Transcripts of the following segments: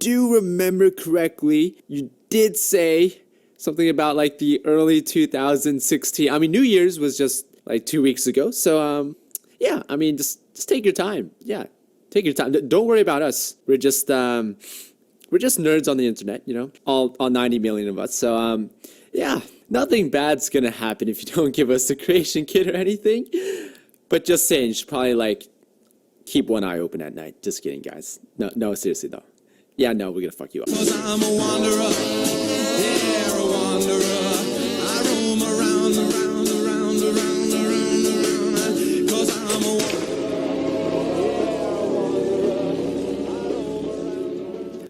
do remember correctly, you did say something about like the early 2016. I mean, New Year's was just like 2 weeks ago. So, yeah, I mean, just take your time. Yeah, take your time. Don't worry about us. We're just nerds on the internet, you know, all 90 million of us. So, yeah, nothing bad's gonna happen if you don't give us the creation kit or anything. But just saying, you should probably like keep one eye open at night. Just kidding, guys. No, seriously though. Yeah, no, we're gonna fuck you up. 'Cause I'm a wanderer, yeah, a wanderer. I roam around, 'cause I'm a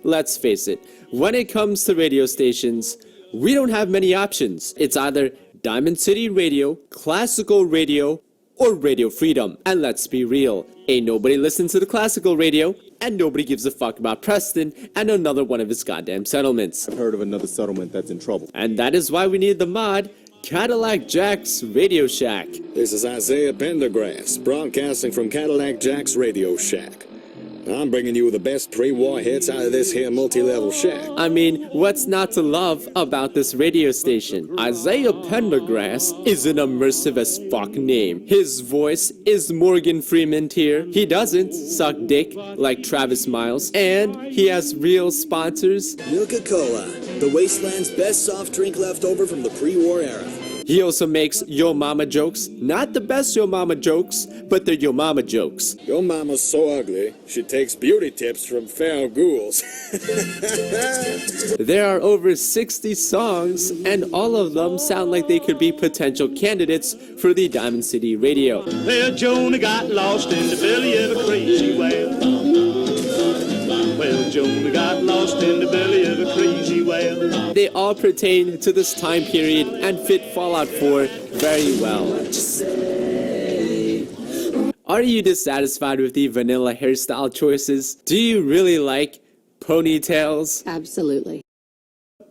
Let's face it, when it comes to radio stations, we don't have many options. It's either Diamond City Radio, classical radio, or Radio Freedom. And let's be real, ain't nobody listens to the classical radio, and nobody gives a fuck about Preston and another one of his goddamn settlements. I've heard of another settlement that's in trouble. And that is why we need the mod, Cadillac Jack's Radio Shack. This is Isaiah Pendergrass, broadcasting from Cadillac Jack's Radio Shack. I'm bringing you the best pre-war hits out of this here multi-level shack. I mean, what's not to love about this radio station? Isaiah Pendergrass is an immersive as fuck name. His voice is Morgan Freeman here. He doesn't suck dick like Travis Miles. And he has real sponsors. Milka-Cola, the wasteland's best soft drink left over from the pre-war era. He also makes Yo Mama jokes. Not the best Yo Mama jokes, but they're Yo Mama jokes. Your mama's so ugly, she takes beauty tips from feral ghouls. There are over 60 songs, and all of them sound like they could be potential candidates for the Diamond City Radio. Well, Jonah got lost in the belly of a crazy whale. Well, Jonah got lost in the belly of a crazy whale. They all pertain to this time period and fit Fallout 4 very well. Are you dissatisfied with the vanilla hairstyle choices? Do you really like ponytails? Absolutely.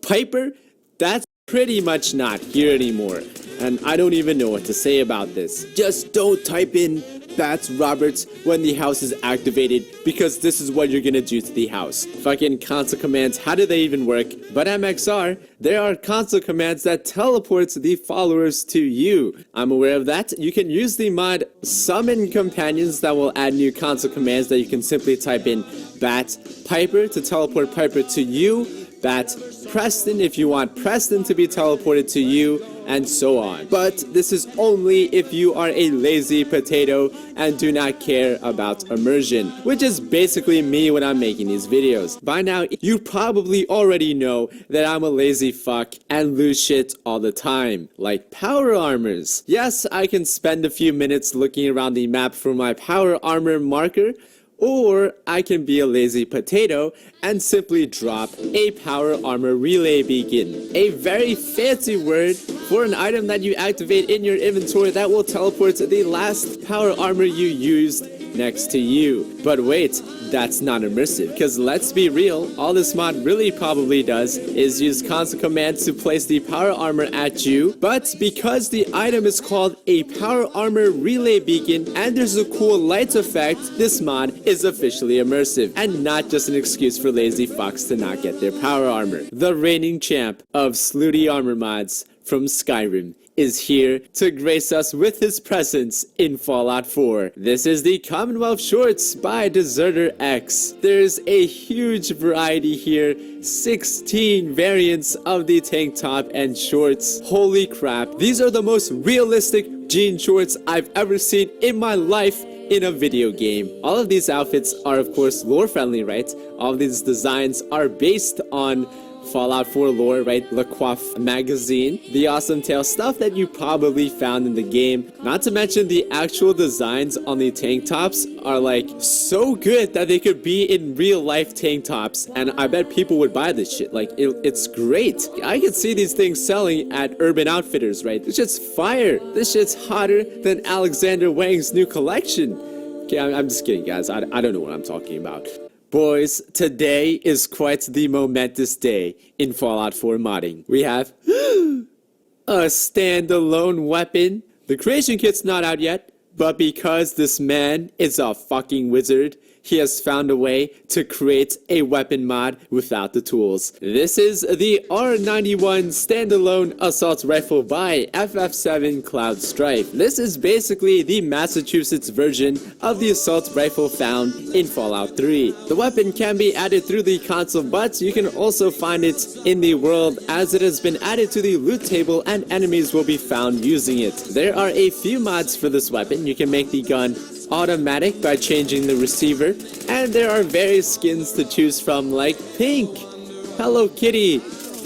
Piper? That's pretty much not here anymore. And I don't even know what to say about this. Just don't type in Bats Roberts when the house is activated, because this is what you're gonna do to the house. Fucking console commands, how do they even work? But MXR, there are console commands that teleport the followers to you. I'm aware of that. You can use the mod Summon Companions that will add new console commands that you can simply type in Bat Piper to teleport Piper to you, Bat Preston if you want Preston to be teleported to you, and so on. But this is only if you are a lazy potato and do not care about immersion, which is basically me when I'm making these videos. By now, you probably already know that I'm a lazy fuck and lose shit all the time, like power armors. Yes, I can spend a few minutes looking around the map for my power armor marker, or I can be a lazy potato and simply drop a power armor relay beacon. A very fancy word for an item that you activate in your inventory that will teleport to the last power armor you used next to you. But wait, that's not immersive, because let's be real, all this mod really probably does is use console commands to place the power armor at you, but because the item is called a power armor relay beacon and there's a cool light effect, this mod is officially immersive and not just an excuse for lazy fucks to not get their power armor. The reigning champ of Slutty armor mods from Skyrim is here to grace us with his presence in Fallout 4. This is the Commonwealth Shorts by Deserter X. There's a huge variety here, 16 variants of the tank top and shorts. Holy crap, these are the most realistic jean shorts I've ever seen in my life in a video game. All of these outfits are of course lore friendly, right? All of these designs are based on Fallout 4 lore, right? Le Coiffe magazine. The awesome tail stuff that you probably found in the game. Not to mention the actual designs on the tank tops are like so good that they could be in real life tank tops, and I bet people would buy this shit. Like it's great. I could see these things selling at Urban Outfitters, right? This shit's fire. This shit's hotter than Alexander Wang's new collection. Okay, I'm just kidding, guys. I don't know what I'm talking about. Boys, today is quite the momentous day in Fallout 4 modding. We have a standalone weapon. The creation kit's not out yet, but because this man is a fucking wizard, he has found a way to create a weapon mod without the tools. This is the R91 standalone assault rifle by FF7 Cloud Strife. This is basically the Massachusetts version of the assault rifle found in Fallout 3. The weapon can be added through the console, but you can also find it in the world as it has been added to the loot table and enemies will be found using it. There are a few mods for this weapon. You can make the gun automatic by changing the receiver, and there are various skins to choose from like pink, Hello Kitty,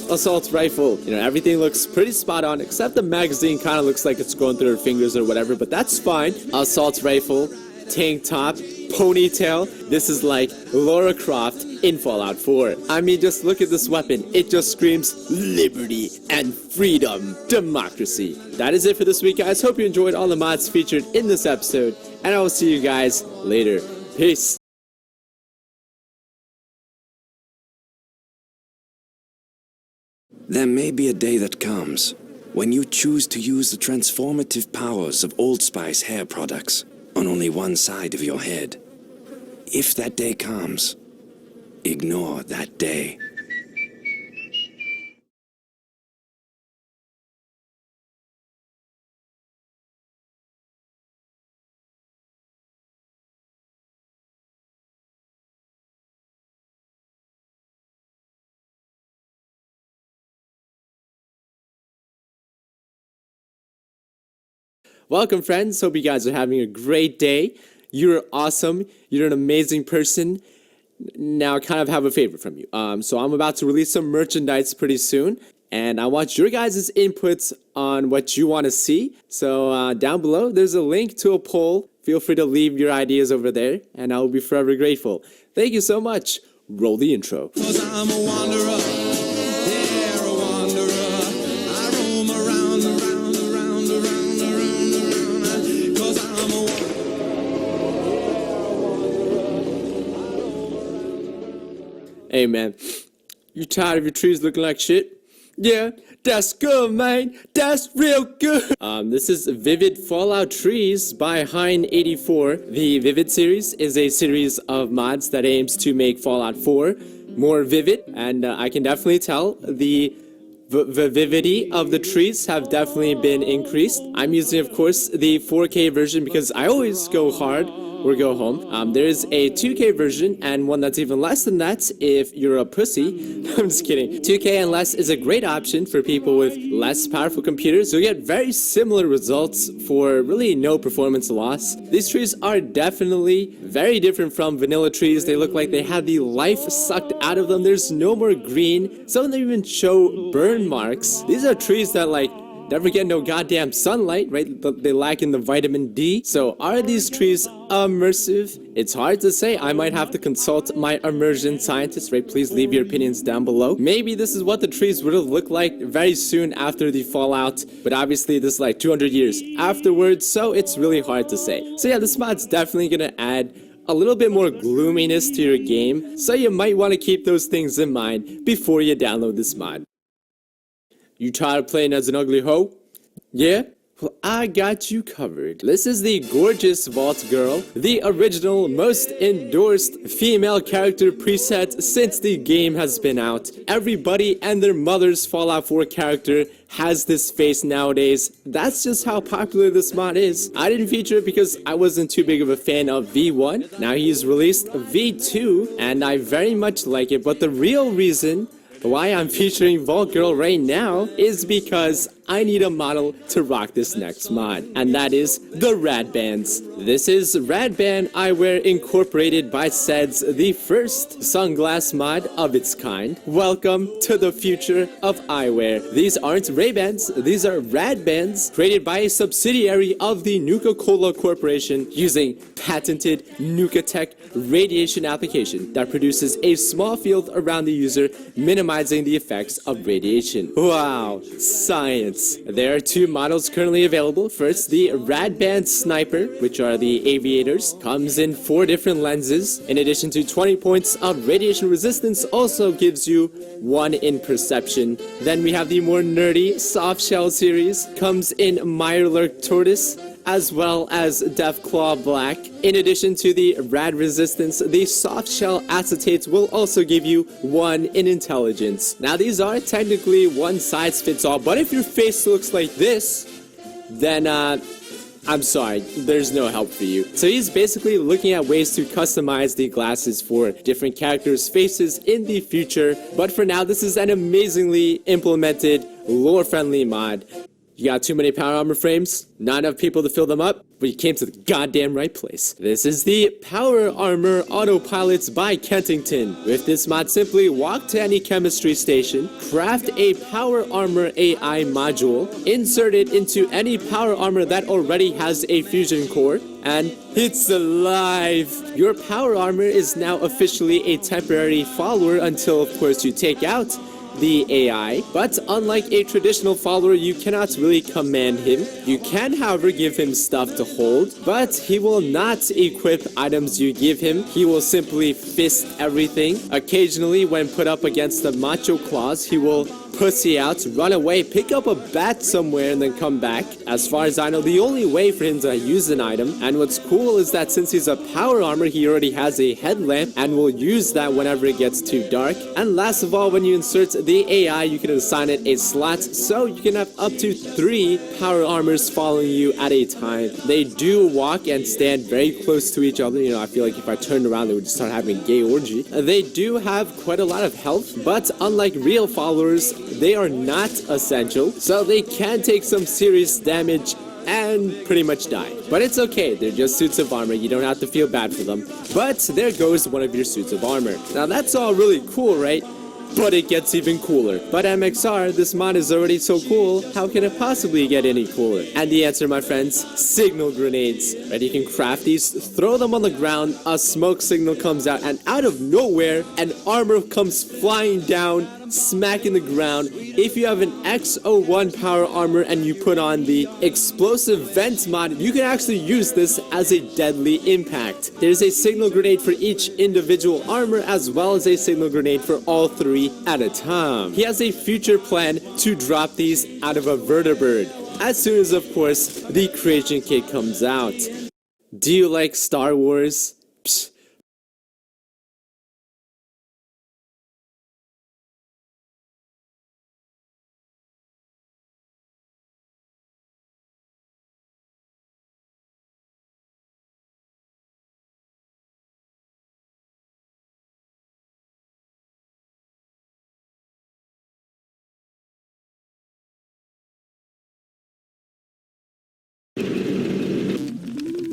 assault rifle. You know, everything looks pretty spot on except the magazine kind of looks like it's going through her fingers or whatever, but that's fine. Assault rifle, tank top, ponytail. This is like Lara Croft in Fallout 4. I mean, just look at this weapon. It just screams liberty and freedom, democracy. That is it for this week, guys. Hope you enjoyed all the mods featured in this episode, and I will see you guys later. Peace. There may be a day that comes when you choose to use the transformative powers of Old Spice hair products on only one side of your head. If that day comes, ignore that day. Welcome, friends. Hope you guys are having a great day. You're awesome. You're an amazing person. Now, I kind of have a favor from you. So I'm about to release some merchandise pretty soon, and I want your guys' inputs on what you want to see. So down below, there's a link to a poll. Feel free to leave your ideas over there, and I will be forever grateful. Thank you so much. Roll the intro. 'Cause I'm a wanderer, yeah, a wanderer. I roam around, 'cause I'm a Hey, man. You tired of your trees looking like shit? Yeah, that's good, man. That's real good. This is Vivid Fallout Trees by Hein84. The Vivid series is a series of mods that aims to make Fallout 4 more vivid, and I can definitely tell the vividity of the trees have definitely been increased. I'm using, of course, the 4K version because I always go hard or go home. There's a 2K version and one that's even less than that if you're a pussy. I'm just kidding. 2K and less is a great option for people with less powerful computers. You'll get very similar results for really no performance loss. These trees are definitely very different from vanilla trees. They look like they had the life sucked out of them. There's no more green. Some of them even show burn marks. These are trees that like never get no goddamn sunlight, right? They lack in the vitamin D. So are these trees immersive? It's hard to say. I might have to consult my immersion scientist, right? Please leave your opinions down below. Maybe this is what the trees would have looked like very soon after the fallout, but obviously this is like 200 years afterwards, so it's really hard to say. So yeah, this mod's definitely gonna add a little bit more gloominess to your game, so you might want to keep those things in mind before you download this mod. You tired of playing as an ugly hoe? Yeah? Well, I got you covered. This is the gorgeous Vault Girl, the original, most endorsed female character preset since the game has been out. Everybody and their mother's Fallout 4 character has this face nowadays. That's just how popular this mod is. I didn't feature it because I wasn't too big of a fan of V1. Now he's released V2, and I very much like it, but the real reason why I'm featuring Vault Girl right now is because I need a model to rock this next mod, and that is the Rad Bands. This is Rad Band Eyewear Incorporated by SEDS, the first sunglass mod of its kind. Welcome to the future of eyewear. These aren't Ray-Bans, these are Rad Bands, created by a subsidiary of the Nuka-Cola Corporation using patented Nuka-Tech radiation application that produces a small field around the user, minimizing the effects of radiation. Wow, science. There are two models currently available. First, the Rad Band Sniper, which are the aviators, comes in 4 different lenses. In addition to 20 points of radiation resistance, also gives you 1 in perception. Then we have the more nerdy Soft Shell series, comes in Mirelurk Tortoise, as well as Deathclaw Black. In addition to the rad resistance, the soft shell acetates will also give you 1 in intelligence. Now these are technically one size fits all, but if your face looks like this, then I'm sorry, there's no help for you. So he's basically looking at ways to customize the glasses for different characters' faces in the future. But for now, this is an amazingly implemented, lore-friendly mod. You got too many power armor frames? Not enough people to fill them up? But you came to the goddamn right place. This is the Power Armor Autopilots by Kentington. With this mod, simply walk to any chemistry station, craft a Power Armor AI module, insert it into any power armor that already has a fusion core, and it's alive! Your power armor is now officially a temporary follower until, of course, you take out the AI, but unlike a traditional follower, you cannot really command him. You can, however, give him stuff to hold, but he will not equip items you give him. He will simply fist everything. Occasionally, when put up against the macho claws, he will pussy out, run away, pick up a bat somewhere, and then come back. As far as I know, the only way for him to use an item, and what's cool is that since he's a power armor, he already has a headlamp, and will use that whenever it gets too dark. And last of all, when you insert the AI, you can assign it a slot, so you can have up to 3 power armors following you at a time. They do walk and stand very close to each other. You know, I feel like if I turned around, they would just start having a gay orgy. They do have quite a lot of health, but unlike real followers, they are not essential, so they can take some serious damage and pretty much die. But it's okay, they're just suits of armor, you don't have to feel bad for them. But there goes one of your suits of armor. Now that's all really cool, right? But it gets even cooler. But MXR, this mod is already so cool, how can it possibly get any cooler? And the answer, my friends, signal grenades. Right, you can craft these, throw them on the ground, a smoke signal comes out, and out of nowhere, an armor comes flying down, smacking the ground. If you have an X01 power armor and you put on the explosive vent mod, you can actually use this as a deadly impact. There's a signal grenade for each individual armor as well as a signal grenade for all 3 at a time. He has a future plan to drop these out of a vertibird, as soon as, of course, the creation kit comes out. Do you like Star Wars? Psst.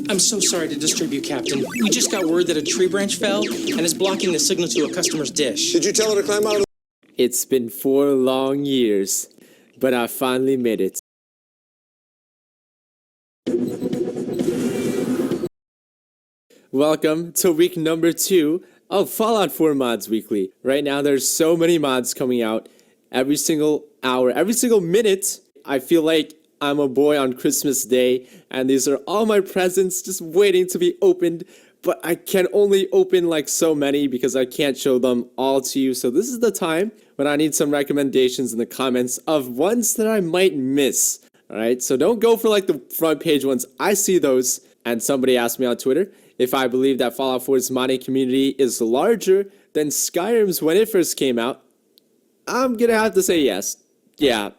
I'm so sorry to disturb you, Captain. We just got word that a tree branch fell and is blocking the signal to a customer's dish. Did you tell her to climb out of It's been 4 long years, but I finally made it. Welcome to week number 2 of Fallout 4 Mods Weekly. Right now there's so many mods coming out every single hour, every single minute. I feel like I'm a boy on Christmas Day, and these are all my presents just waiting to be opened, but I can only open like so many because I can't show them all to you. So this is the time when I need some recommendations in the comments of ones that I might miss. Alright, so don't go for like the front page ones. I see those, and somebody asked me on Twitter if I believe that Fallout 4's modding community is larger than Skyrim's when it first came out. I'm gonna have to say yes. Yeah.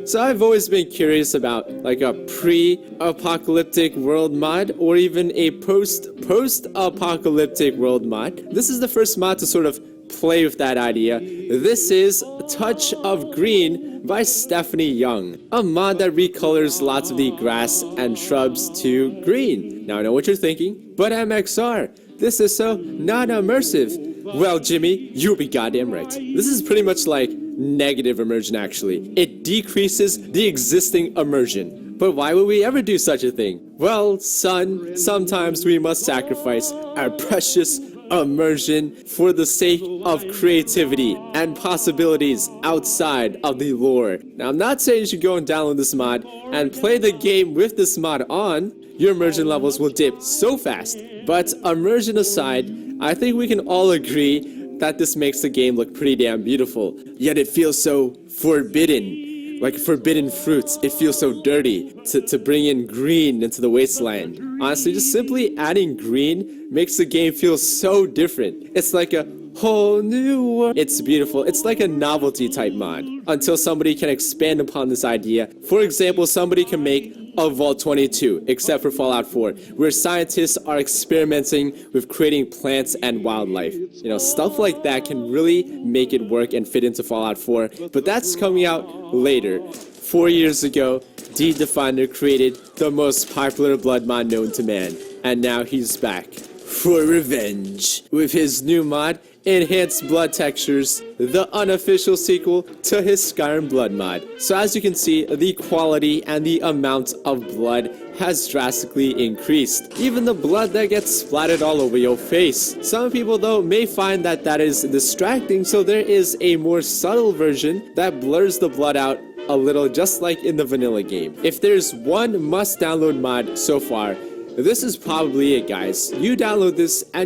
So I've always been curious about like a pre-apocalyptic world mod or even a post-apocalyptic world mod. This is the first mod to sort of play with that idea. This is Touch of Green by Stephanie Young, a mod that recolors lots of the grass and shrubs to green. Now I know what you're thinking, but MXR, this is so not immersive. Well, Jimmy, you'll be goddamn right. This is pretty much like negative immersion, actually. It decreases the existing immersion. But why would we ever do such a thing? Well, son, sometimes we must sacrifice our precious immersion for the sake of creativity and possibilities outside of the lore. Now, I'm not saying you should go and download this mod and play the game with this mod on. Your immersion levels will dip so fast. But immersion aside, I think we can all agree that this makes the game look pretty damn beautiful. Yet it feels so forbidden. Like forbidden fruits. It feels so dirty to bring in green into the wasteland. Honestly, just simply adding green makes the game feel so different. It's like a whole new world. It's beautiful. It's like a novelty type mod until somebody can expand upon this idea. For example, somebody can make a Vault 22, except for Fallout 4, where scientists are experimenting with creating plants and wildlife. You know, stuff like that can really make it work and fit into Fallout 4, but that's coming out later. 4 years ago, D-Definer created the most popular blood mod known to man, and now he's back for revenge with his new mod, Enhanced Blood Textures, the unofficial sequel to his Skyrim blood mod. So as you can see, the quality and the amount of blood has drastically increased. Even the blood that gets splattered all over your face. Some people though may find that that is distracting, so there is a more subtle version that blurs the blood out a little, just like in the vanilla game. If there's one must download mod so far, this is probably it, guys. You download this and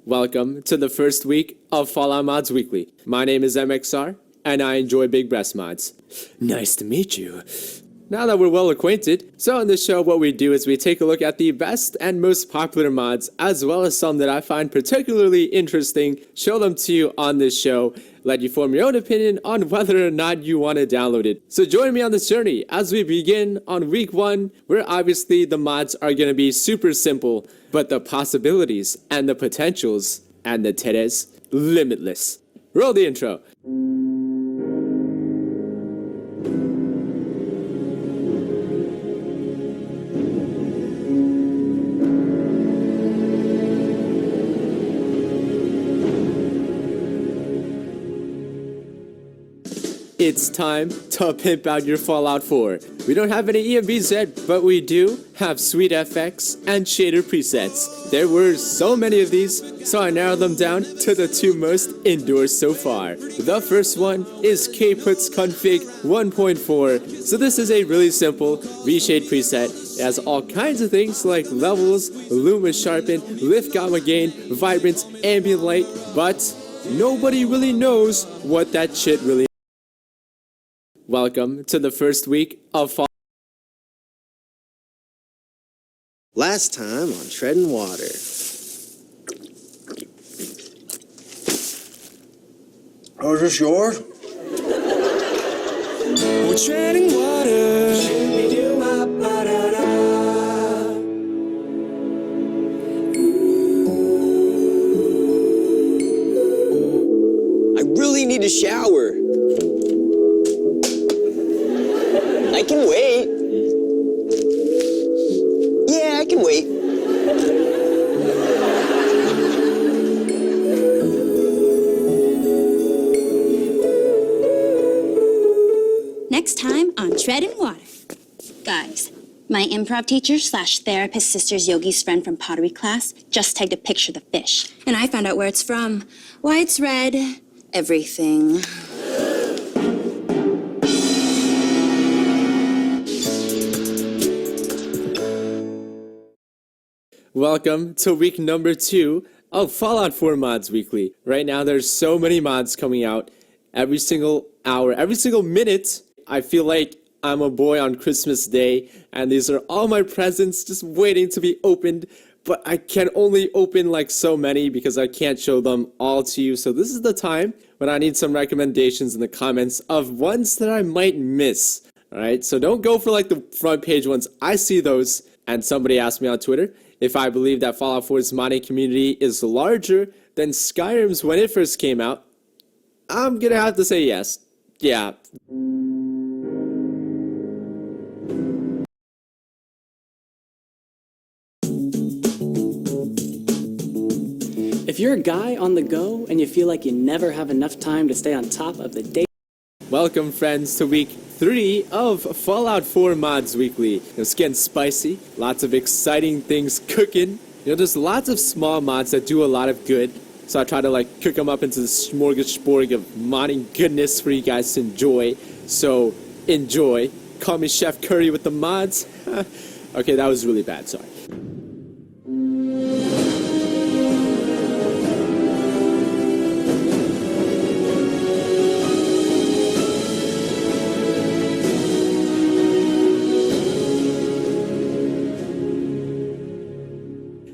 welcome to the first week of Fallout Mods Weekly. My name is MXR, and I enjoy big breast mods. Nice to meet you. Now that we're well acquainted, so on this show what we do is we take a look at the best and most popular mods, as well as some that I find particularly interesting, show them to you on this show, let you form your own opinion on whether or not you want to download it. So join me on this journey as we begin on week 1, where obviously the mods are going to be super simple, but the possibilities and the potentials and the titties, limitless. Roll the intro. It's time to pimp out your Fallout 4. We don't have any EMBs yet, but we do have sweet FX and shader presets. There were so many of these, so I narrowed them down to the 2 most endorsed so far. The first one is Kputs Config 1.4. So this is a really simple reshade preset. It has all kinds of things like levels, Luma Sharpen, Lift Gamma Gain, Vibrance, Ambient Light, but nobody really knows what that shit really is. Welcome to the first week of Fall. Last time on Treading Water. Oh, is this yours? We're treading water. I really need a shower. I can wait. Yeah, I can wait. Next time on Treading Water. Guys, my improv teacher slash therapist sister's yogi's friend from pottery class just tagged a picture of the fish. And I found out where it's from, why it's red, everything. Welcome to week number 2 of Fallout 4 Mods Weekly. Right now there's so many mods coming out every single hour, every single minute. I feel like I'm a boy on Christmas Day, and these are all my presents just waiting to be opened but I can only open like so many because I can't show them all to you. So this is the time when I need some recommendations in the comments of ones that I might miss. Alright, so don't go for like the front page ones. I see those, and somebody asked me on Twitter if I believe that Fallout 4's modding community is larger than Skyrim's when it first came out. I'm gonna have to say yes. Yeah. If you're a guy on the go and you feel like you never have enough time to stay on top of the day. Welcome, friends, to week 3 of Fallout 4 Mods Weekly. It's getting spicy, lots of exciting things cooking. There's lots of small mods that do a lot of good, so I try to like cook them up into the smorgasbord of modding goodness for you guys to enjoy. So enjoy. Call me Chef Curry with the mods. Okay, that was really bad, sorry.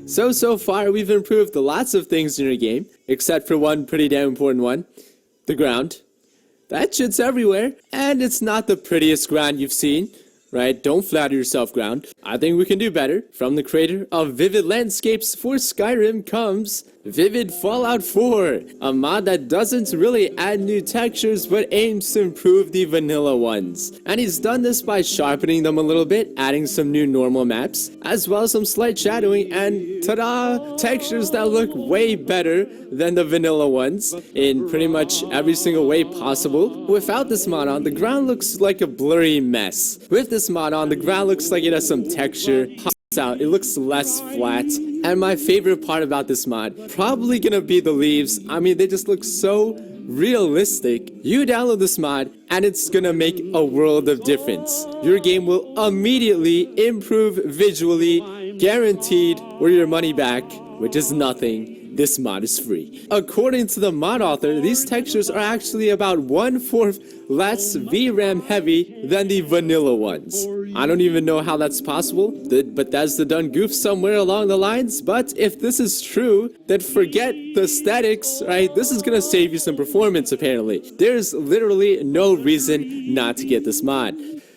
So far, we've improved lots of things in your game, except for one pretty damn important one, the ground. That shit's everywhere, and it's not the prettiest ground you've seen, right? Don't flatter yourself, ground. I think we can do better. From the creator of Vivid Landscapes for Skyrim comes Vivid Fallout 4, a mod that doesn't really add new textures but aims to improve the vanilla ones. And he's done this by sharpening them a little bit, adding some new normal maps, as well as some slight shadowing, and ta-da! Textures that look way better than the vanilla ones in pretty much every single way possible. Without this mod on, the ground looks like a blurry mess. With this mod on, the ground looks like it has some texture. Out, it looks less flat. And my favorite part about this mod, probably gonna be the leaves. I mean, they just look so realistic. You download this mod and it's gonna make a world of difference. Your game will immediately improve visually, guaranteed, or your money back, which is nothing. This mod is free. According to the mod author, these textures are actually about 1/4 less VRAM heavy than the vanilla ones. I don't even know how that's possible. Bethesda done goof somewhere along the lines, but if this is true, then forget the aesthetics, right? This is gonna save you some performance apparently. There's literally no reason not to get this mod.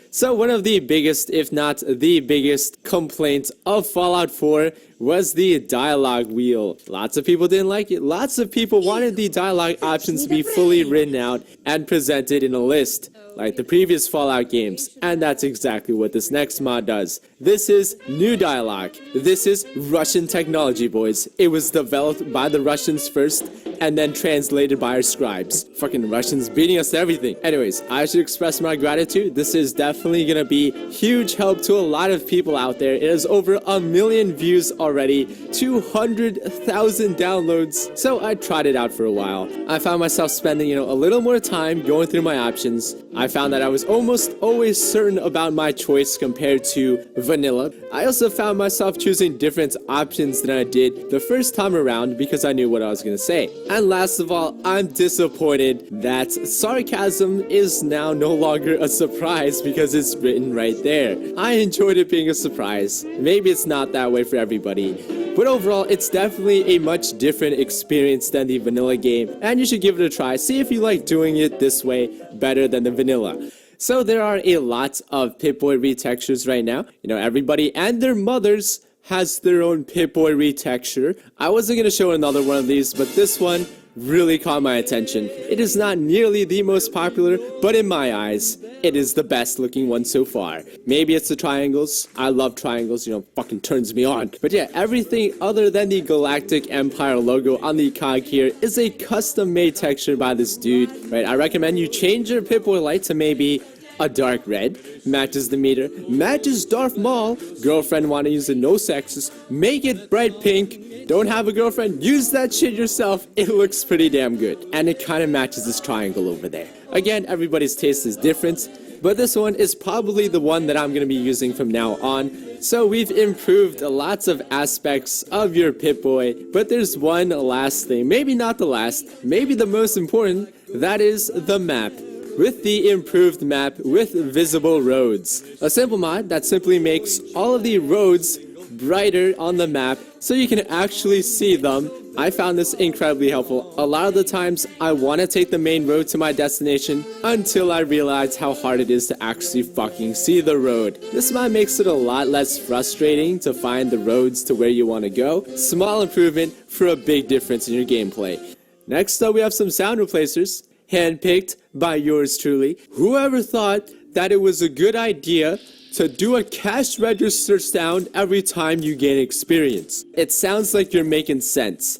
So one of the biggest, if not the biggest, complaint of Fallout 4 was the dialogue wheel. Lots of people didn't like it. Lots of people wanted the dialogue options to be fully written out and presented in a list, like the previous Fallout games. And that's exactly what this next mod does. This is new dialogue. This is Russian technology, boys. It was developed by the Russians first, and then translated by our scribes. Fucking Russians beating us to everything. Anyways, I should express my gratitude. This is definitely gonna be huge help to a lot of people out there. It has over 1 million views already, 200,000 downloads. So I tried it out for a while. I found myself spending, a little more time going through my options. I found that I was almost always certain about my choice compared to vanilla. I also found myself choosing different options than I did the first time around because I knew what I was gonna say. And last of all, I'm disappointed that sarcasm is now no longer a surprise because it's written right there. I enjoyed it being a surprise. Maybe it's not that way for everybody, but overall, it's definitely a much different experience than the vanilla game, and you should give it a try. See if you like doing it this way better than the vanilla. So there are a lot of Pip-Boy retextures right now. Everybody and their mothers has their own Pip-Boy retexture. I wasn't going to show another one of these, but this one really caught my attention. It is not nearly the most popular, but in my eyes, it is the best looking one so far. Maybe it's the triangles. I love triangles, fucking turns me on. But yeah, everything other than the Galactic Empire logo on the cog here is a custom made texture by this dude, right? I recommend you change your Pip-Boy light to maybe a dark red, matches the meter, matches Darth Maul. Girlfriend want to use the no sexes, make it bright pink. Don't have a girlfriend, use that shit yourself. It looks pretty damn good. And it kind of matches this triangle over there. Again, everybody's taste is different, but this one is probably the one that I'm going to be using from now on. So we've improved lots of aspects of your Pip-Boy, but there's one last thing, maybe not the last, maybe the most important, that is the map. With the improved map with visible roads. A simple mod that simply makes all of the roads brighter on the map so you can actually see them. I found this incredibly helpful. A lot of the times I want to take the main road to my destination until I realize how hard it is to actually fucking see the road. This mod makes it a lot less frustrating to find the roads to where you want to go. Small improvement for a big difference in your gameplay. Next up, we have some sound replacers, handpicked by yours truly. Whoever thought that it was a good idea to do a cash register sound every time you gain experience? It sounds like you're making sense.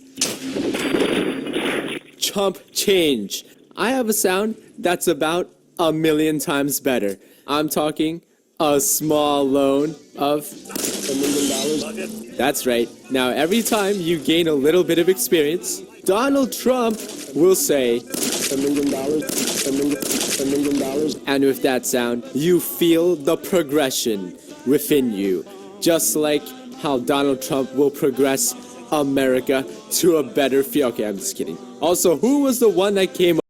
Chump change. I have a sound that's about 1,000,000 times better. I'm talking a small loan of $1 million. That's right. Now every time you gain a little bit of experience, Donald Trump will say $1 million, $1 million. And with that sound, you feel the progression within you. Just like how Donald Trump will progress America to a better field. Okay, I'm just kidding. Also, who was the one that came up?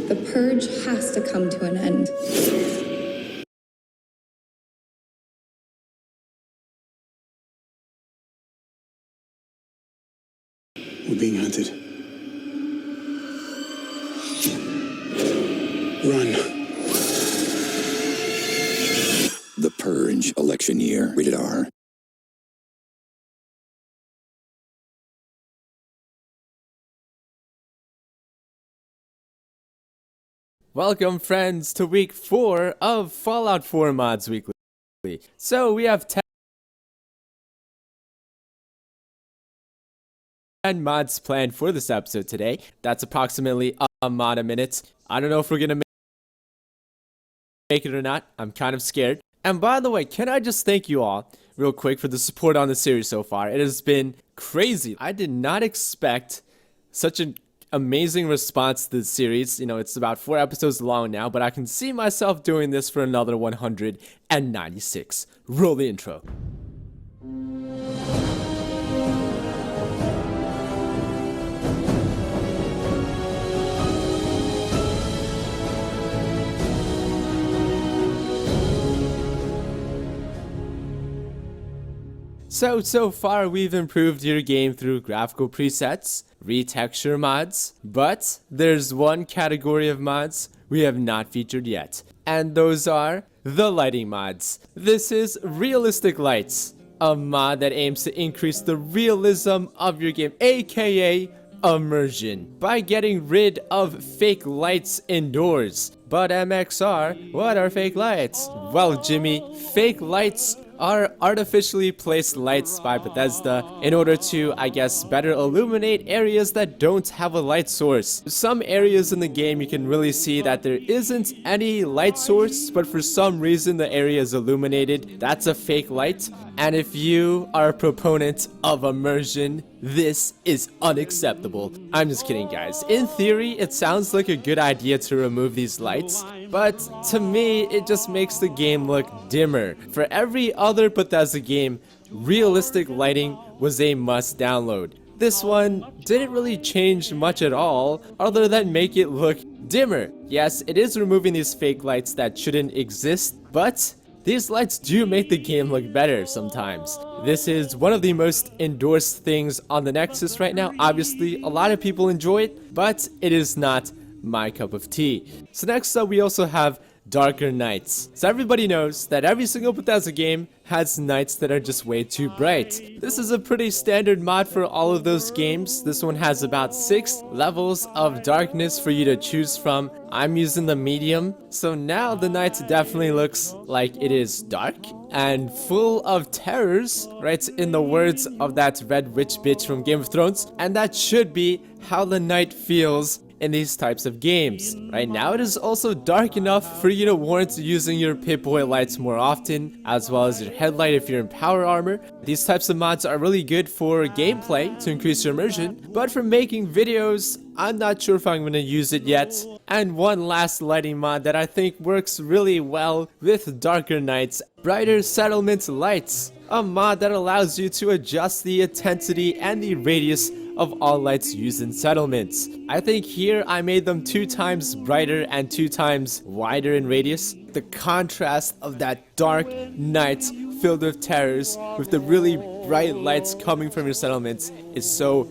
The purge has to come to an end. We're being hunted. Run. The Purge, election year, rated R. Welcome, friends, to week 4 of Fallout 4 Mods Weekly. So we have 10 mods planned for this episode today. That's approximately a mod a minute. I don't know if we're gonna make it or not. I'm kind of scared. And by the way, can I just thank you all real quick for the support on the series so far? It has been crazy. I did not expect such an amazing response to the series. You know, it's about 4 episodes long now, but I can see myself doing this for another 196. Roll the intro. So far we've improved your game through graphical presets, retexture mods, but there's one category of mods we have not featured yet, and those are the lighting mods. This is Realistic Lights, a mod that aims to increase the realism of your game, aka immersion, by getting rid of fake lights indoors. But MXR, what are fake lights? Well, Jimmy, fake lights are artificially placed lights by Bethesda in order to, I guess, better illuminate areas that don't have a light source. Some areas in the game you can really see that there isn't any light source, but for some reason the area is illuminated. That's a fake light. And if you are a proponent of immersion, this is unacceptable. I'm just kidding, guys. In theory, it sounds like a good idea to remove these lights, but to me, it just makes the game look dimmer. For every other Bethesda game, realistic lighting was a must download. This one didn't really change much at all, other than make it look dimmer. Yes, it is removing these fake lights that shouldn't exist, but these lights do make the game look better sometimes. This is one of the most endorsed things on the Nexus right now. Obviously, a lot of people enjoy it, but it is not my cup of tea. So next up, we also have Darker Nights. So everybody knows that every single Bethesda game has nights that are just way too bright. This is a pretty standard mod for all of those games. This one has about 6 levels of darkness for you to choose from. I'm using the medium, so now the night definitely looks like it is dark and full of terrors, right, in the words of that red witch bitch from Game of Thrones. And that should be how the night feels in these types of games. Right now it is also dark enough for you to warrant using your Pip-Boy lights more often, as well as your headlight if you're in power armor. These types of mods are really good for gameplay to increase your immersion, but for making videos, I'm not sure if I'm going to use it yet. And one last lighting mod that I think works really well with Darker Nights, Brighter Settlement Lights, a mod that allows you to adjust the intensity and the radius of all lights used in settlements. I think here I made them 2 times brighter and 2 times wider in radius. The contrast of that dark night filled with terrors with the really bright lights coming from your settlements is so...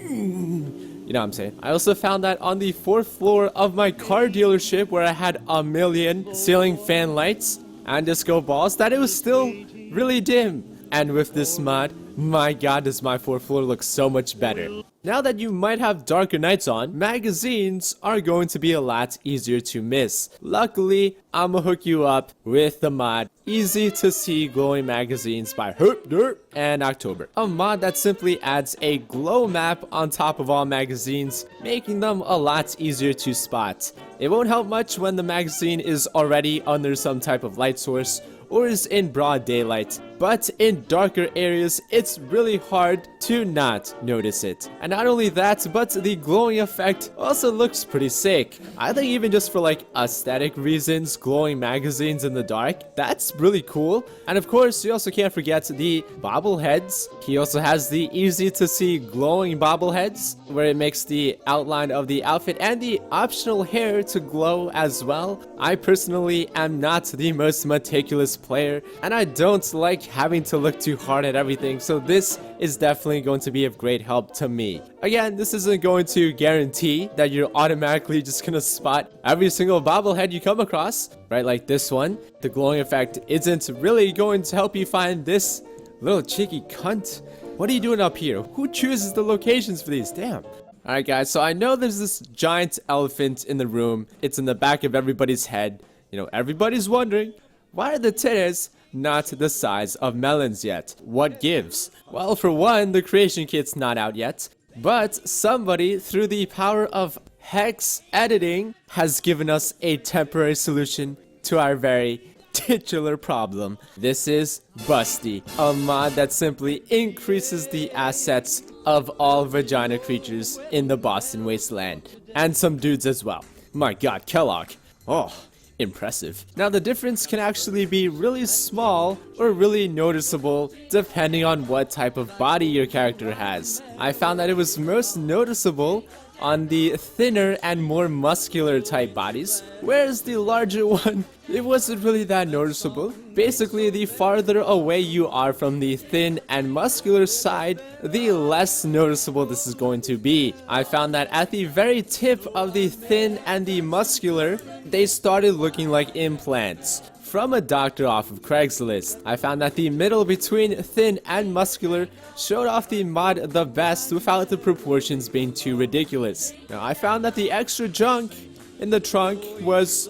You know what I'm saying? I also found that on the 4th floor of my car dealership where I had a million ceiling fan lights and disco balls, that it was still really dim. And with this mod, my god, does my 4th floor look so much better. Now that you might have darker nights on, magazines are going to be a lot easier to miss. Luckily, I'ma hook you up with the mod Easy to See Glowing Magazines by Herp Derp and October. A mod that simply adds a glow map on top of all magazines, making them a lot easier to spot. It won't help much when the magazine is already under some type of light source or is in broad daylight, but in darker areas it's really hard to not notice it. And not only that, but the glowing effect also looks pretty sick. I think even just for like aesthetic reasons, glowing magazines in the dark, that's really cool. And of course, you also can't forget the bobbleheads. He also has the easy to see glowing bobbleheads, where it makes the outline of the outfit and the optional hair to glow as well. I personally am not the most meticulous player, and I don't like having to look too hard at everything, so this is definitely going to be of great help to me. Again, this isn't going to guarantee that you're automatically just gonna spot every single bobblehead you come across, right? Like this one. The glowing effect isn't really going to help you find this little cheeky cunt. What are you doing up here? Who chooses the locations for these? Damn. Alright guys, so I know there's this giant elephant in the room. It's in the back of everybody's head. You know, everybody's wondering, why are the titties not the size of melons yet? What gives? Well, for one, the creation kit's not out yet, but somebody, through the power of hex editing, has given us a temporary solution to our very titular problem. This is Busty, a mod that simply increases the assets of all vagina creatures in the Boston wasteland, and some dudes as well. My god, Kellogg. Oh, impressive. Now the difference can actually be really small or really noticeable depending on what type of body your character has. I found that it was most noticeable on the thinner and more muscular type bodies, whereas the larger one, it wasn't really that noticeable. Basically, the farther away you are from the thin and muscular side, the less noticeable this is going to be. I found that at the very tip of the thin and the muscular, they started looking like implants. From a doctor off of Craigslist, I found that the middle between thin and muscular showed off the mod the best without the proportions being too ridiculous. Now, I found that the extra junk in the trunk was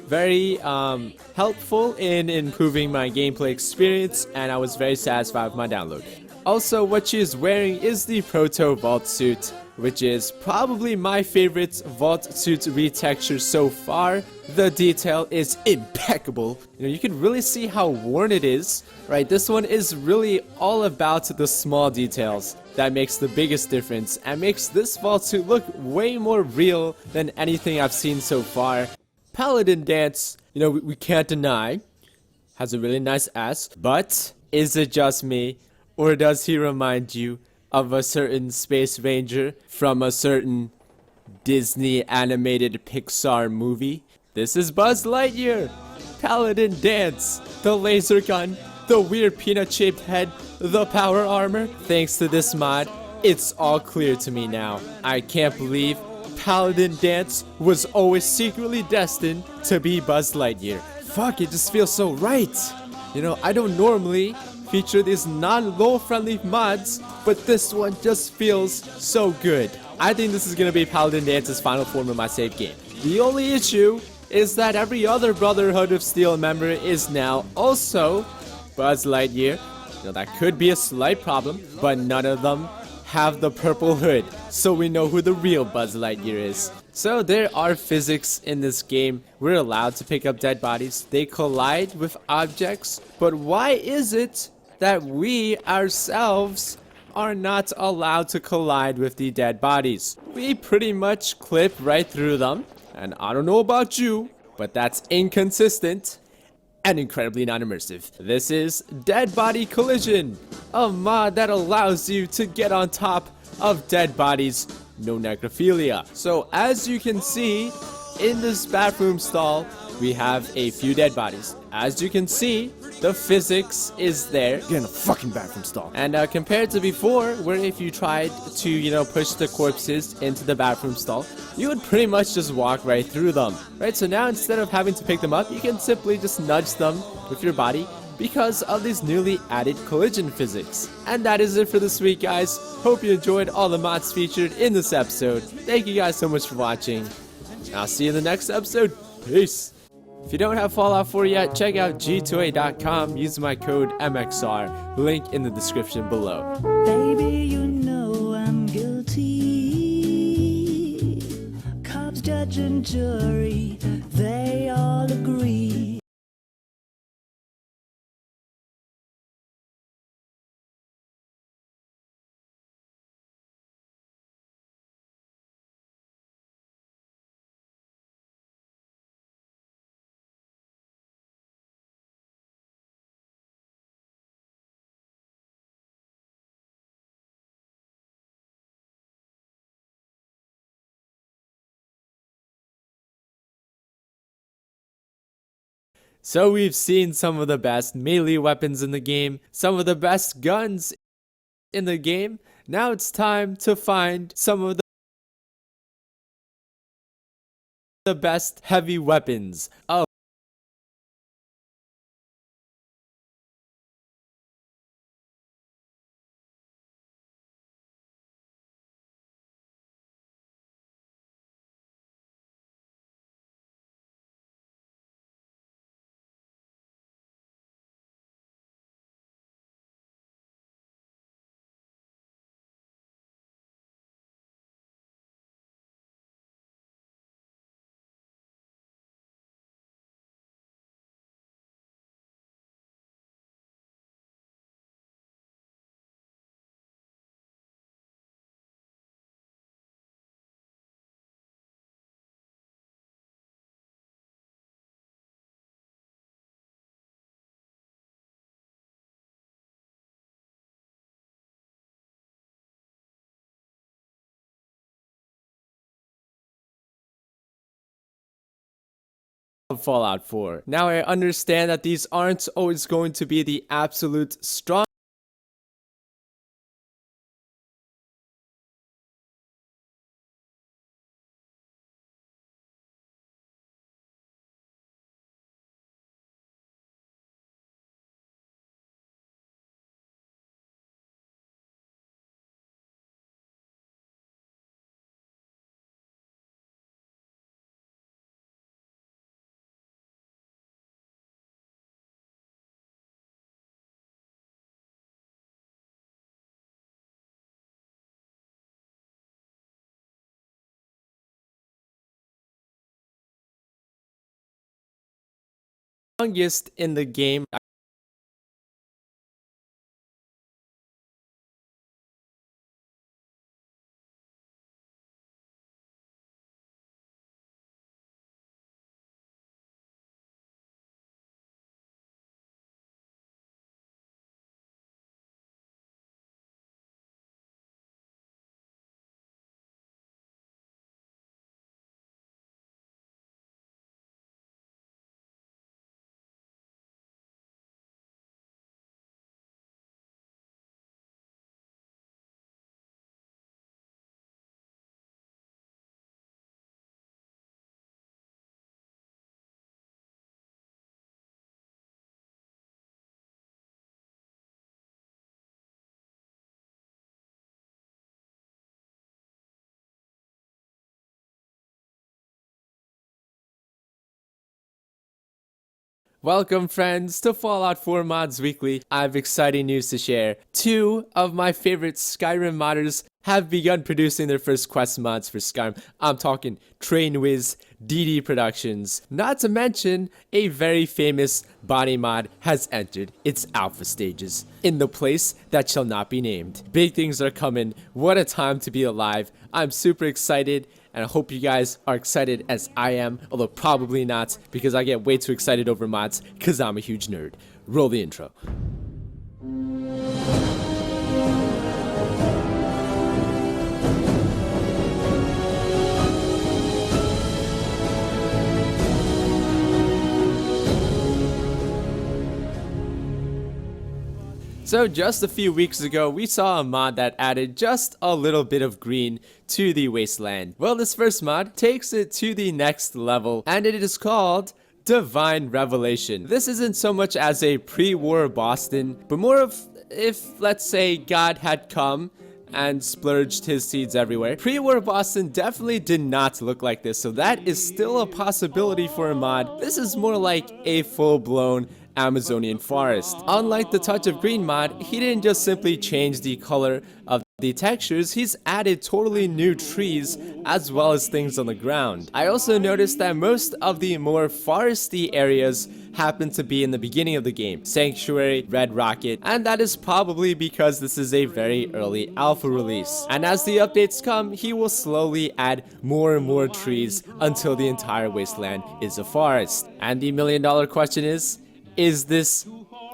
very helpful in improving my gameplay experience, and I was very satisfied with my download. Also, what she is wearing is the Proto Vault suit, which is probably my favorite Vault suit retexture so far. The detail is impeccable. You know, you can really see how worn it is, right? This one is really all about the small details that makes the biggest difference and makes this Vault suit look way more real than anything I've seen so far. Paladin Dance, you know, we can't deny, has a really nice ass, but is it just me, or does he remind you of a certain Space Ranger from a certain Disney animated Pixar movie? This is Buzz Lightyear! Paladin Dance, the laser gun, the weird peanut-shaped head, the power armor. Thanks to this mod, it's all clear to me now. I can't believe Paladin Dance was always secretly destined to be Buzz Lightyear. Fuck, it just feels so right. You know, I don't normally feature these non-LOL friendly mods, but this one just feels so good. I think this is gonna be Paladin Dance's final form in my save game. The only issue is that every other Brotherhood of Steel member is now also Buzz Lightyear. You know, that could be a slight problem, but none of them have the purple hood, so we know who the real Buzz Lightyear is. So there are physics in this game. We're allowed to pick up dead bodies. They collide with objects, but why is it that we ourselves are not allowed to collide with the dead bodies? We pretty much clip right through them, and I don't know about you, but that's inconsistent and incredibly non-immersive. This is Dead Body Collision, a mod that allows you to get on top of dead bodies, no necrophilia. So as you can see, in this bathroom stall, we have a few dead bodies. As you can see, the physics is there. Get in a fucking bathroom stall. And compared to before, where if you tried to, push the corpses into the bathroom stall, you would pretty much just walk right through them, right? So now instead of having to pick them up, you can simply just nudge them with your body because of these newly added collision physics. And that is it for this week, guys. Hope you enjoyed all the mods featured in this episode. Thank you guys so much for watching. I'll see you in the next episode. Peace. If you don't have Fallout 4 yet, check out g2a.com. Use my code MXR. Link in the description below. Baby, you know I'm guilty. Cops, judge, and jury, they all agree. So we've seen some of the best melee weapons in the game, some of the best guns in the game. Now it's time to find some of the best heavy weapons. Oh. Fallout 4. Now I understand that these aren't always going to be the absolute strong strongest in the game. Welcome friends to Fallout 4 Mods Weekly. I have exciting news to share. Two of my favorite Skyrim modders have begun producing their first quest mods for Skyrim. I'm talking TrainWiz, DD Productions. Not to mention, a very famous Bonnie mod has entered its alpha stages in the place that shall not be named. Big things are coming. What a time to be alive. I'm super excited. And I hope you guys are excited as I am, although probably not, because I get way too excited over mods, because I'm a huge nerd. Roll the intro. So just a few weeks ago, we saw a mod that added just a little bit of green to the wasteland. Well, this first mod takes it to the next level, and it is called Divine Revelation. This isn't so much as a pre-war Boston, but more of if, let's say, God had come and splurged his seeds everywhere. Pre-war Boston definitely did not look like this, so that is still a possibility for a mod. This is more like a full-blown Amazonian forest. Unlike the Touch of Green mod, he didn't just simply change the color of the textures, he's added totally new trees as well as things on the ground. I also noticed that most of the more foresty areas happen to be in the beginning of the game. Sanctuary, Red Rocket, and that is probably because this is a very early alpha release. And as the updates come, he will slowly add more and more trees until the entire wasteland is a forest. And the million-dollar question is this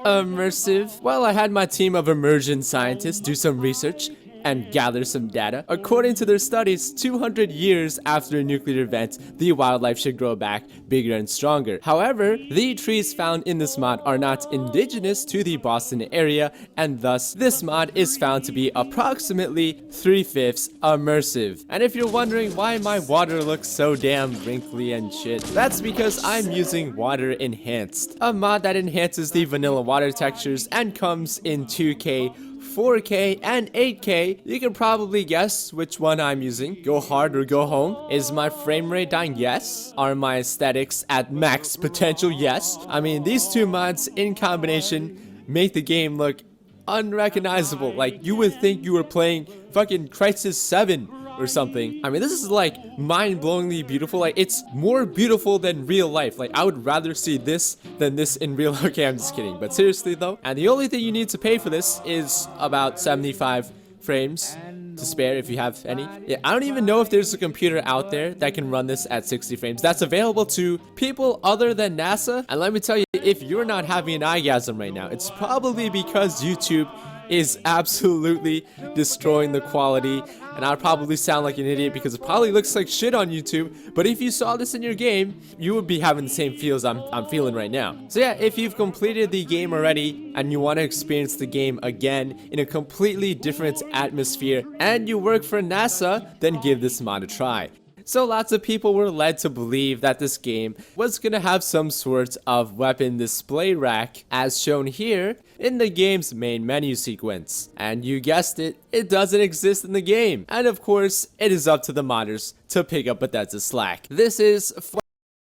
immersive? Well, I had my team of immersion scientists do some research and gather some data. According to their studies, 200 years after a nuclear event, the wildlife should grow back bigger and stronger. However, the trees found in this mod are not indigenous to the Boston area, and thus this mod is found to be approximately 3/5 immersive. And if you're wondering why my water looks so damn wrinkly and shit, that's because I'm using Water Enhanced, a mod that enhances the vanilla water textures and comes in 2K, 4K, and 8K. You can probably guess which one I'm using. Go hard or go home. Is my frame rate dying? Yes. Are my aesthetics at max potential? Yes. I mean, these two mods in combination make the game look unrecognizable. Like, you would think you were playing fucking Crisis 7 or something. I mean, this is like mind-blowingly beautiful. Like, it's more beautiful than real life. Like, I would rather see this than this in real. Okay, I'm just kidding, but seriously though. And the only thing you need to pay for this is about 75 frames to spare if you have any. Yeah, I don't even know if there's a computer out there that can run this at 60 frames. That's available to people other than NASA. And let me tell you, if you're not having an orgasm right now, it's probably because YouTube is absolutely destroying the quality. And I'll probably sound like an idiot because it probably looks like shit on YouTube, but if you saw this in your game, you would be having the same feels I'm feeling right now. So yeah, if you've completed the game already and you want to experience the game again in a completely different atmosphere and you work for NASA, then give this mod a try. So lots of people were led to believe that this game was going to have some sort of weapon display rack as shown here in the game's main menu sequence. And you guessed it, it doesn't exist in the game. And of course, it is up to the modders to pick up Bethesda's slack. This is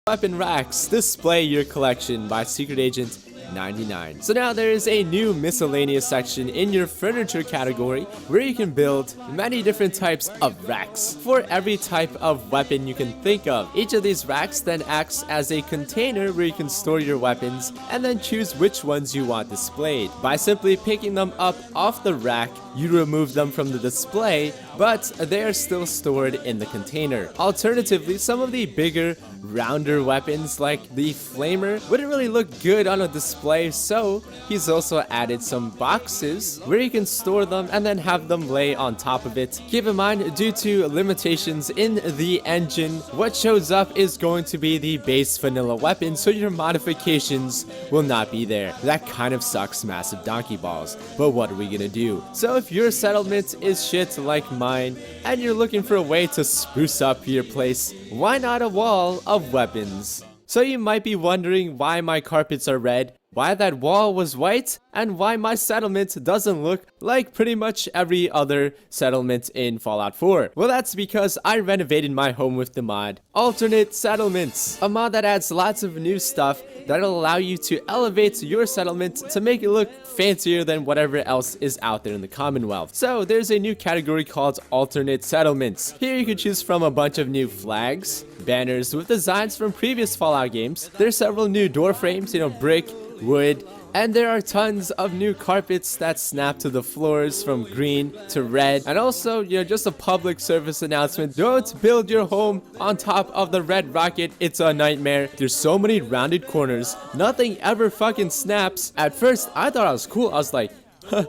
Weapon Racks, Display Your Collection by Secret Agent 99. So now there is a new miscellaneous section in your furniture category where you can build many different types of racks for every type of weapon you can think of. Each of these racks then acts as a container where you can store your weapons and then choose which ones you want displayed. By simply picking them up off the rack, you remove them from the display, but they are still stored in the container. Alternatively, some of the bigger, rounder weapons like the Flamer wouldn't really look good on a display, so he's also added some boxes where you can store them and then have them lay on top of it. Keep in mind, due to limitations in the engine, what shows up is going to be the base vanilla weapon, so your modifications will not be there. That kind of sucks, massive donkey balls, but what are we gonna do? So if your settlement is shit like mine and you're looking for a way to spruce up your place, why not a wall of weapons? So you might be wondering why my carpets are red, why that wall was white, and why my settlement doesn't look like pretty much every other settlement in Fallout 4. Well, that's because I renovated my home with the mod Alternate Settlements, a mod that adds lots of new stuff that'll allow you to elevate your settlement to make it look fancier than whatever else is out there in the Commonwealth. So there's a new category called Alternate Settlements. Here you can choose from a bunch of new flags, banners with designs from previous Fallout games. There's several new door frames, brick, wood, and there are tons of new carpets that snap to the floors from green to red. And also, just a public service announcement, don't build your home on top of the red rocket. It's a nightmare. There's so many rounded corners. Nothing ever fucking snaps. At first, I thought I was cool. I was like, huh,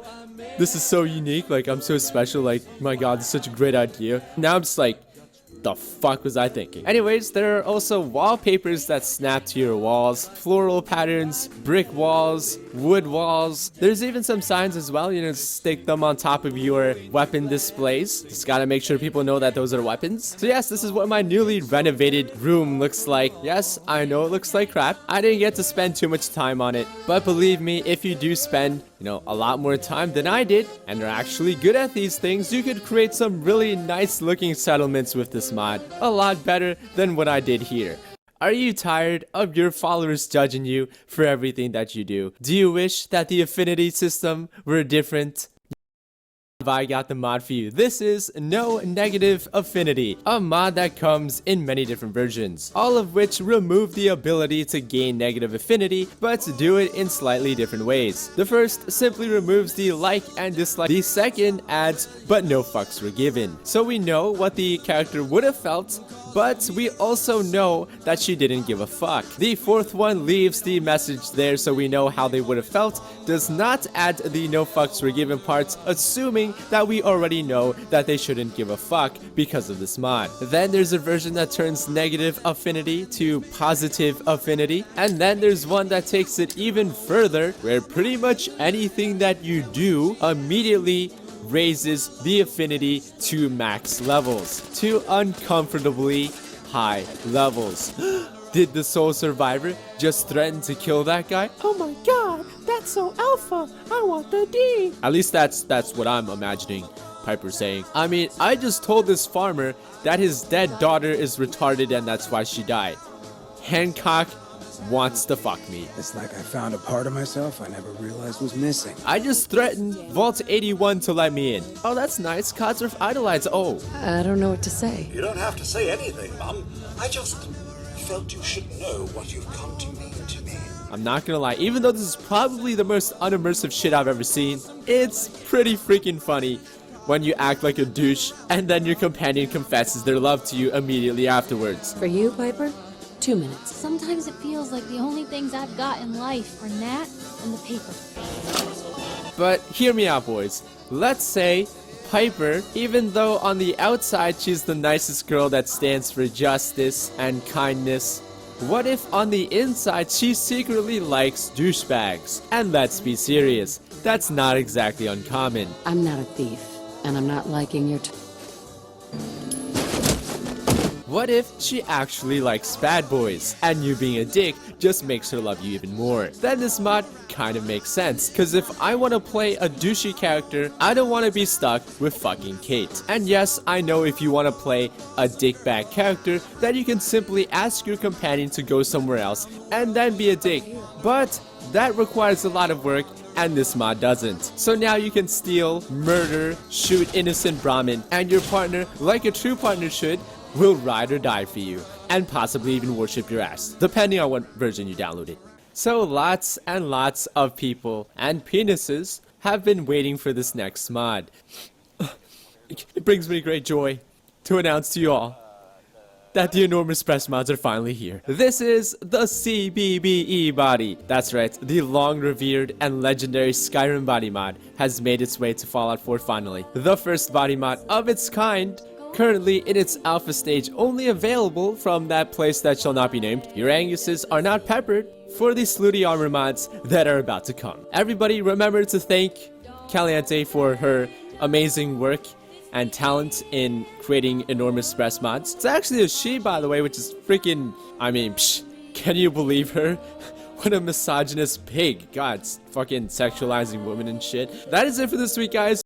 this is so unique. Like, I'm so special. Like, my God, it's such a great idea. Now I'm just like, The fuck was I thinking? Anyways, there are also wallpapers that snap to your walls, floral patterns, brick walls, wood walls. There's even some signs as well, you know, stick them on top of your weapon displays. Just gotta make sure people know that those are weapons. So yes, this is what my newly renovated room looks like. Yes, I know it looks like crap. I didn't get to spend too much time on it, but believe me, if you do spend, you know, a lot more time than I did, and are actually good at these things, you could create some really nice looking settlements with this mod. A lot better than what I did here. Are you tired of your followers judging you for everything that you do? Do you wish that the affinity system were different? I got the mod for you. This is No Negative Affinity, a mod that comes in many different versions, all of which remove the ability to gain negative affinity, but do it in slightly different ways. The first simply removes the like and dislike. The second adds but no fucks were given. So we know what the character would have felt, but we also know that she didn't give a fuck. The fourth one leaves the message there so we know how they would have felt, does not add the no fucks were given parts, assuming that we already know that they shouldn't give a fuck because of this mod. Then there's a version that turns negative affinity to positive affinity, and then there's one that takes it even further, where pretty much anything that you do immediately raises the affinity to max levels, to uncomfortably high levels. Did the Soul Survivor just threaten to kill that guy? Oh my god, that's so alpha. I want the D. At least that's what I'm imagining Piper saying. I mean, I just told this farmer that his dead daughter is retarded and that's why she died. Hancock wants to fuck me. It's like I found a part of myself I never realized was missing. I just threatened Vault 81 to let me in. Oh, that's nice. Codsworth idolize. Oh. I don't know what to say. You don't have to say anything, Mum. I just felt you should know what you've come to mean to me. I'm not gonna lie, even though this is probably the most unimmersive shit I've ever seen, it's pretty freaking funny when you act like a douche and then your companion confesses their love to you immediately afterwards. For you, Piper, 2 minutes. Sometimes it feels like the only things I've got in life are Nat and the paper. But hear me out, boys. Let's say Piper, even though on the outside she's the nicest girl that stands for justice and kindness, what if on the inside she secretly likes douchebags? And let's be serious, that's not exactly uncommon. I'm not a thief, and I'm not liking your What if she actually likes bad boys, and you being a dick just makes her love you even more? Then this mod kind of makes sense, because if I want to play a douchey character, I don't want to be stuck with fucking Kate. And yes, I know if you want to play a dickbag character, then you can simply ask your companion to go somewhere else, and then be a dick. But that requires a lot of work, and this mod doesn't. So now you can steal, murder, shoot innocent Brahmin, and your partner, like a true partner should, will ride or die for you, and possibly even worship your ass, depending on what version you downloaded. So lots and lots of people and penises have been waiting for this next mod. It brings me great joy to announce to you all that the enormous breast mods are finally here. This is the CBBE body. That's right, the long revered and legendary Skyrim body mod has made its way to Fallout 4 finally. The first body mod of its kind, currently in its alpha stage, only available from that place that shall not be named. Your Anguses are not peppered for the Slutty armor mods that are about to come. Everybody remember to thank Caliente for her amazing work and talent in creating enormous breast mods. It's actually a she, by the way, which is freaking, I mean, psh, can you believe her? What a misogynist pig. God, it's fucking sexualizing women and shit. That is it for this week, guys.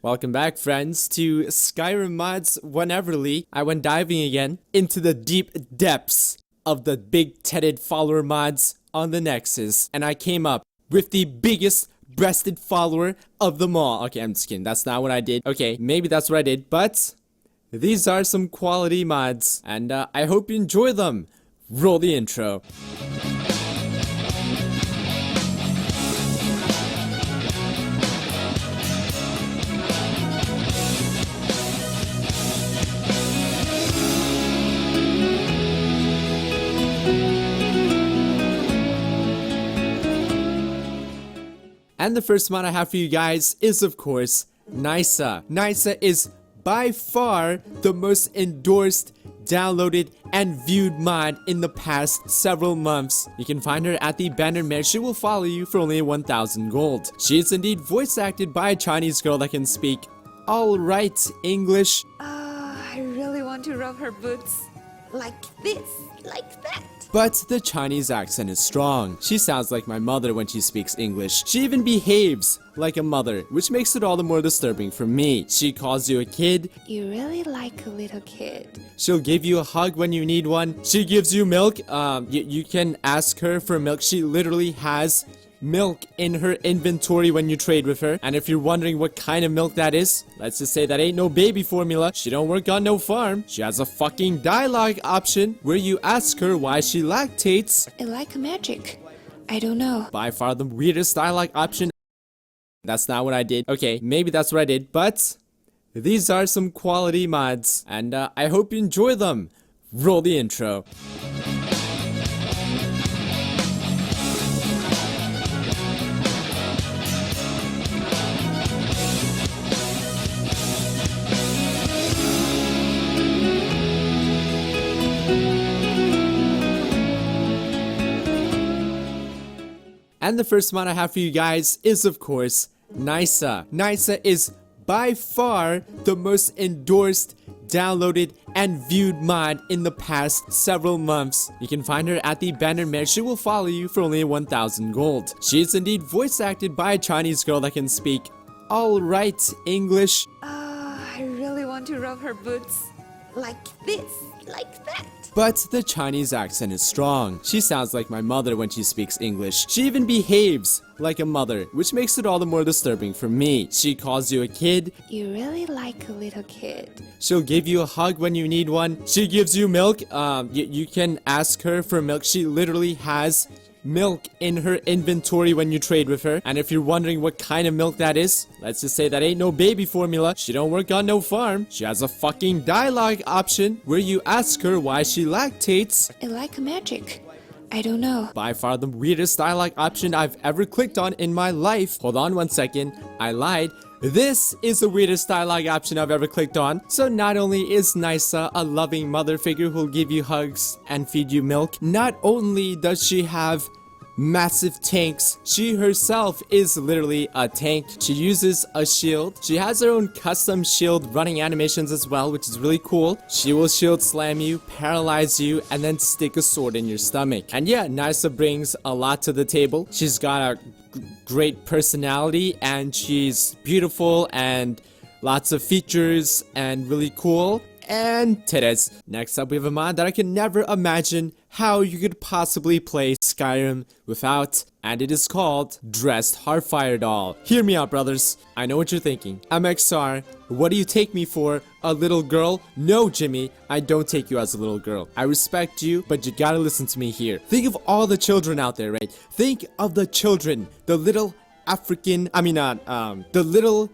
Welcome back, friends, to Skyrim Mods Wheneverly. I went diving again into the deep depths of the big-titted follower mods on the Nexus, and I came up with the biggest breasted follower of them all. Okay, I'm just kidding. That's not what I did. Okay, maybe that's what I did, but these are some quality mods, and I hope you enjoy them. Roll the intro. And the first mod I have for you guys is, of course, Nysa. Nysa is by far the most endorsed, downloaded, and viewed mod in the past several months. You can find her at the banner mare. She will follow you for only 1,000 gold. She is indeed voice acted by a Chinese girl that can speak alright English. I really want to rub her boots like this, like that. But the Chinese accent is strong. She sounds like my mother when she speaks English. She even behaves like a mother, which makes it all the more disturbing for me. She calls you a kid. You really like a little kid. She'll give you a hug when you need one. She gives you milk. You can ask her for milk. She literally has milk in her inventory when you trade with her. And if you're wondering what kind of milk that is, let's just say that ain't no baby formula. She don't work on no farm. She has a fucking dialogue option where you ask her why she lactates. I like magic. I don't know. By far the weirdest dialogue option. That's not what I did. Okay, maybe that's what I did, but these are some quality mods, and I hope you enjoy them. Roll the intro. And the first mod I have for you guys is, of course, Nysa. Nysa is by far the most endorsed, downloaded, and viewed mod in the past several months. You can find her at the banner mare. She will follow you for only 1,000 gold. She is indeed voice acted by a Chinese girl that can speak alright English. I really want to rub her boots like this, like that. But the Chinese accent is strong. She sounds like my mother when she speaks English. She even behaves like a mother, which makes it all the more disturbing for me. She calls you a kid. You really like a little kid. She'll give you a hug when you need one. She gives you milk. You can ask her for milk. She literally has milk in her inventory when you trade with her. And if you're wondering what kind of milk that is, let's just say that ain't no baby formula. She don't work on no farm. She has a fucking dialogue option where you ask her why she lactates. I like magic. I don't know. By far the weirdest dialogue option I've ever clicked on in my life. Hold on one second. I lied. This is the weirdest dialogue option I've ever clicked on. So not only is Nysa a loving mother figure who'll give you hugs and feed you milk, not only does she have massive tanks, she herself is literally a tank. She uses a shield. She has her own custom shield running animations as well, which is really cool. She will shield slam you, paralyze you, and then stick a sword in your stomach. And yeah, Nysa brings a lot to the table. She's got a great personality, and she's beautiful and lots of features and really cool. And titties. Next up, we have a mod that I can never imagine how you could possibly play Skyrim without, and it is called Dressed Heartfire Doll. Hear me out, brothers. I know what you're thinking. MXR, what do you take me for? A little girl? No, Jimmy, I don't take you as a little girl. I respect you, but you gotta listen to me here. Think of all the children out there, right? Think of the children, the little the little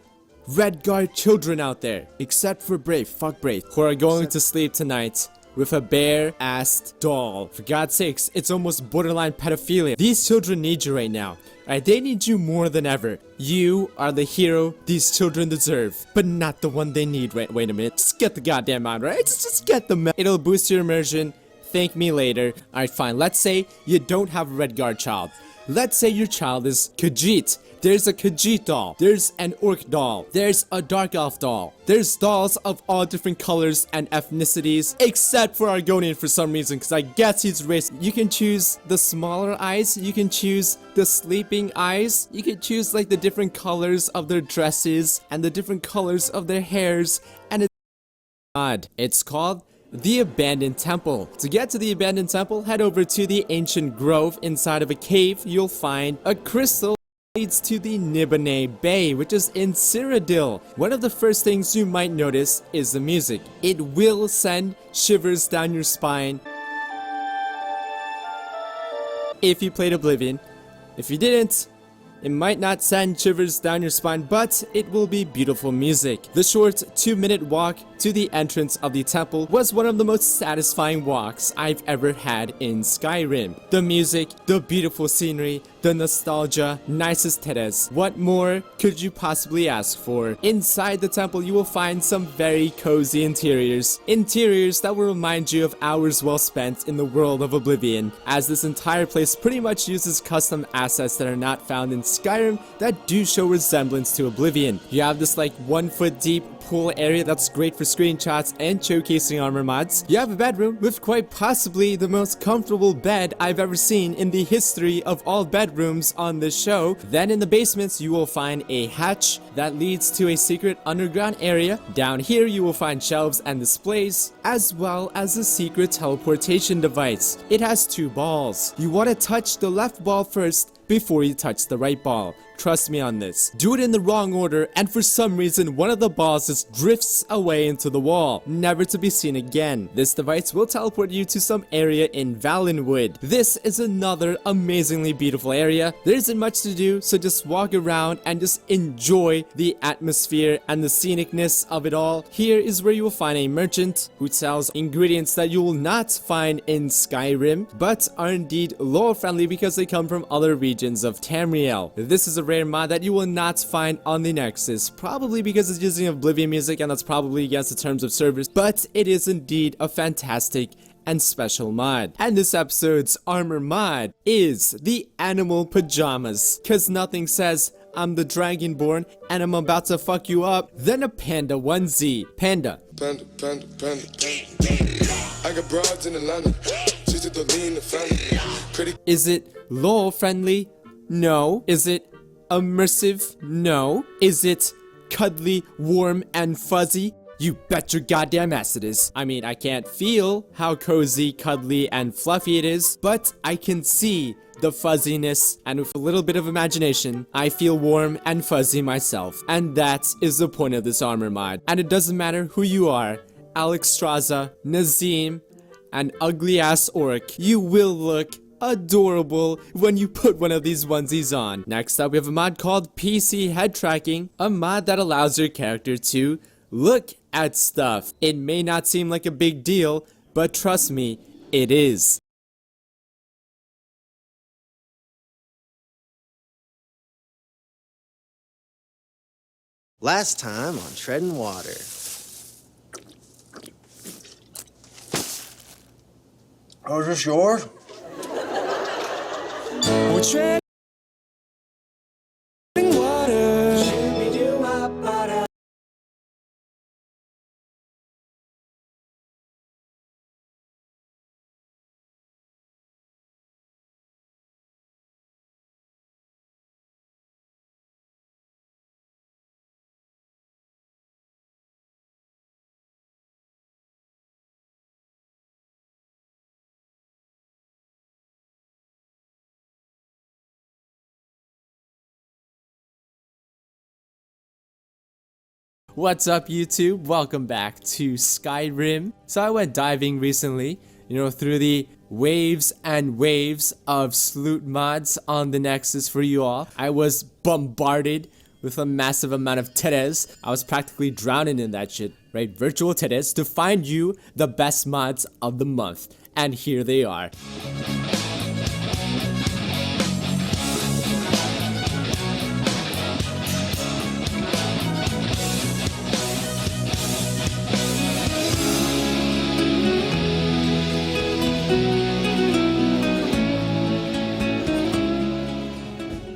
Redguard children out there, except for Brave, fuck Brave, who are going to sleep tonight with a bare-assed doll. For God's sakes, it's almost borderline pedophilia. These children need you right now. Alright, they need you more than ever. You are the hero these children deserve, but not the one they need. Wait a minute. Just get the goddamn mod, right? Just get the mod. It'll boost your immersion. Thank me later. Alright, fine. Let's say you don't have a Redguard child. Let's say your child is Khajiit. There's a Khajiit doll. There's an Orc doll. There's a Dark Elf doll. There's dolls of all different colors and ethnicities, except for Argonian for some reason, because I guess he's racist. You can choose the smaller eyes. You can choose the sleeping eyes. You can choose like the different colors of their dresses and the different colors of their hairs. And it's odd. It's called the Abandoned Temple. To get to the Abandoned Temple, head over to the Ancient Grove. Inside of a cave, you'll find a crystal leads to the Nibane Bay, which is in Cyrodiil. One of the first things you might notice is the music. It will send shivers down your spine if you played Oblivion. If you didn't, it might not send shivers down your spine, but it will be beautiful music. The short 2-minute walk to the entrance of the temple was one of the most satisfying walks I've ever had in Skyrim. The music, the beautiful scenery, the nostalgia, nicest terrace. What more could you possibly ask for? Inside the temple, you will find some very cozy interiors. Interiors that will remind you of hours well spent in the world of Oblivion, as this entire place pretty much uses custom assets that are not found in Skyrim that do show resemblance to Oblivion. You have this like 1 foot deep pool area that's great for screenshots and showcasing armor mods. You have a bedroom with quite possibly the most comfortable bed I've ever seen in the history of all bedrooms on this show. Then in the basements you will find a hatch that leads to a secret underground area. Down here you will find shelves and displays, as well as a secret teleportation device. It has 2 balls. You want to touch the left ball first before you touch the right ball. Trust me on this. Do it in the wrong order, and for some reason one of the balls just drifts away into the wall, never to be seen again. This device will teleport you to some area in Valenwood. This is another amazingly beautiful area. There isn't much to do, so just walk around and just enjoy the atmosphere and the scenicness of it all. Here is where you will find a merchant who sells ingredients that you will not find in Skyrim, but are indeed lore friendly because they come from other regions of Tamriel. This is a rare mod that you will not find on the Nexus, probably because it's using Oblivion music and that's probably against the terms of service, but it is indeed a fantastic and special mod. And this episode's armor mod is the animal pajamas, cause nothing says I'm the Dragonborn and I'm about to fuck you up than a panda onesie. Panda. Panda, panda, panda, panda. I got broads in Atlanta. She's at the lean, the family. Pretty. Is it lore friendly? No. Is it immersive? No. Is it cuddly, warm, and fuzzy? You bet your goddamn ass it is. I mean, I can't feel how cozy, cuddly, and fluffy it is, but I can see the fuzziness, and with a little bit of imagination, I feel warm and fuzzy myself. And that is the point of this armor mod. And it doesn't matter who you are, Alex Straza, Nazim, an ugly ass orc, you will look adorable when you put one of these onesies on. Next up, we have a mod called PC Head Tracking, a mod that allows your character to look at stuff. It may not seem like a big deal, but trust me, it is. Last time on Treading Water. Oh, is this yours? We're treading water. What's up YouTube? Welcome back to Skyrim. So I went diving recently, through the waves and waves of sloot mods on the Nexus for you all. I was bombarded with a massive amount of teres. I was practically drowning in that shit, right? Virtual teres to find you the best mods of the month. And here they are.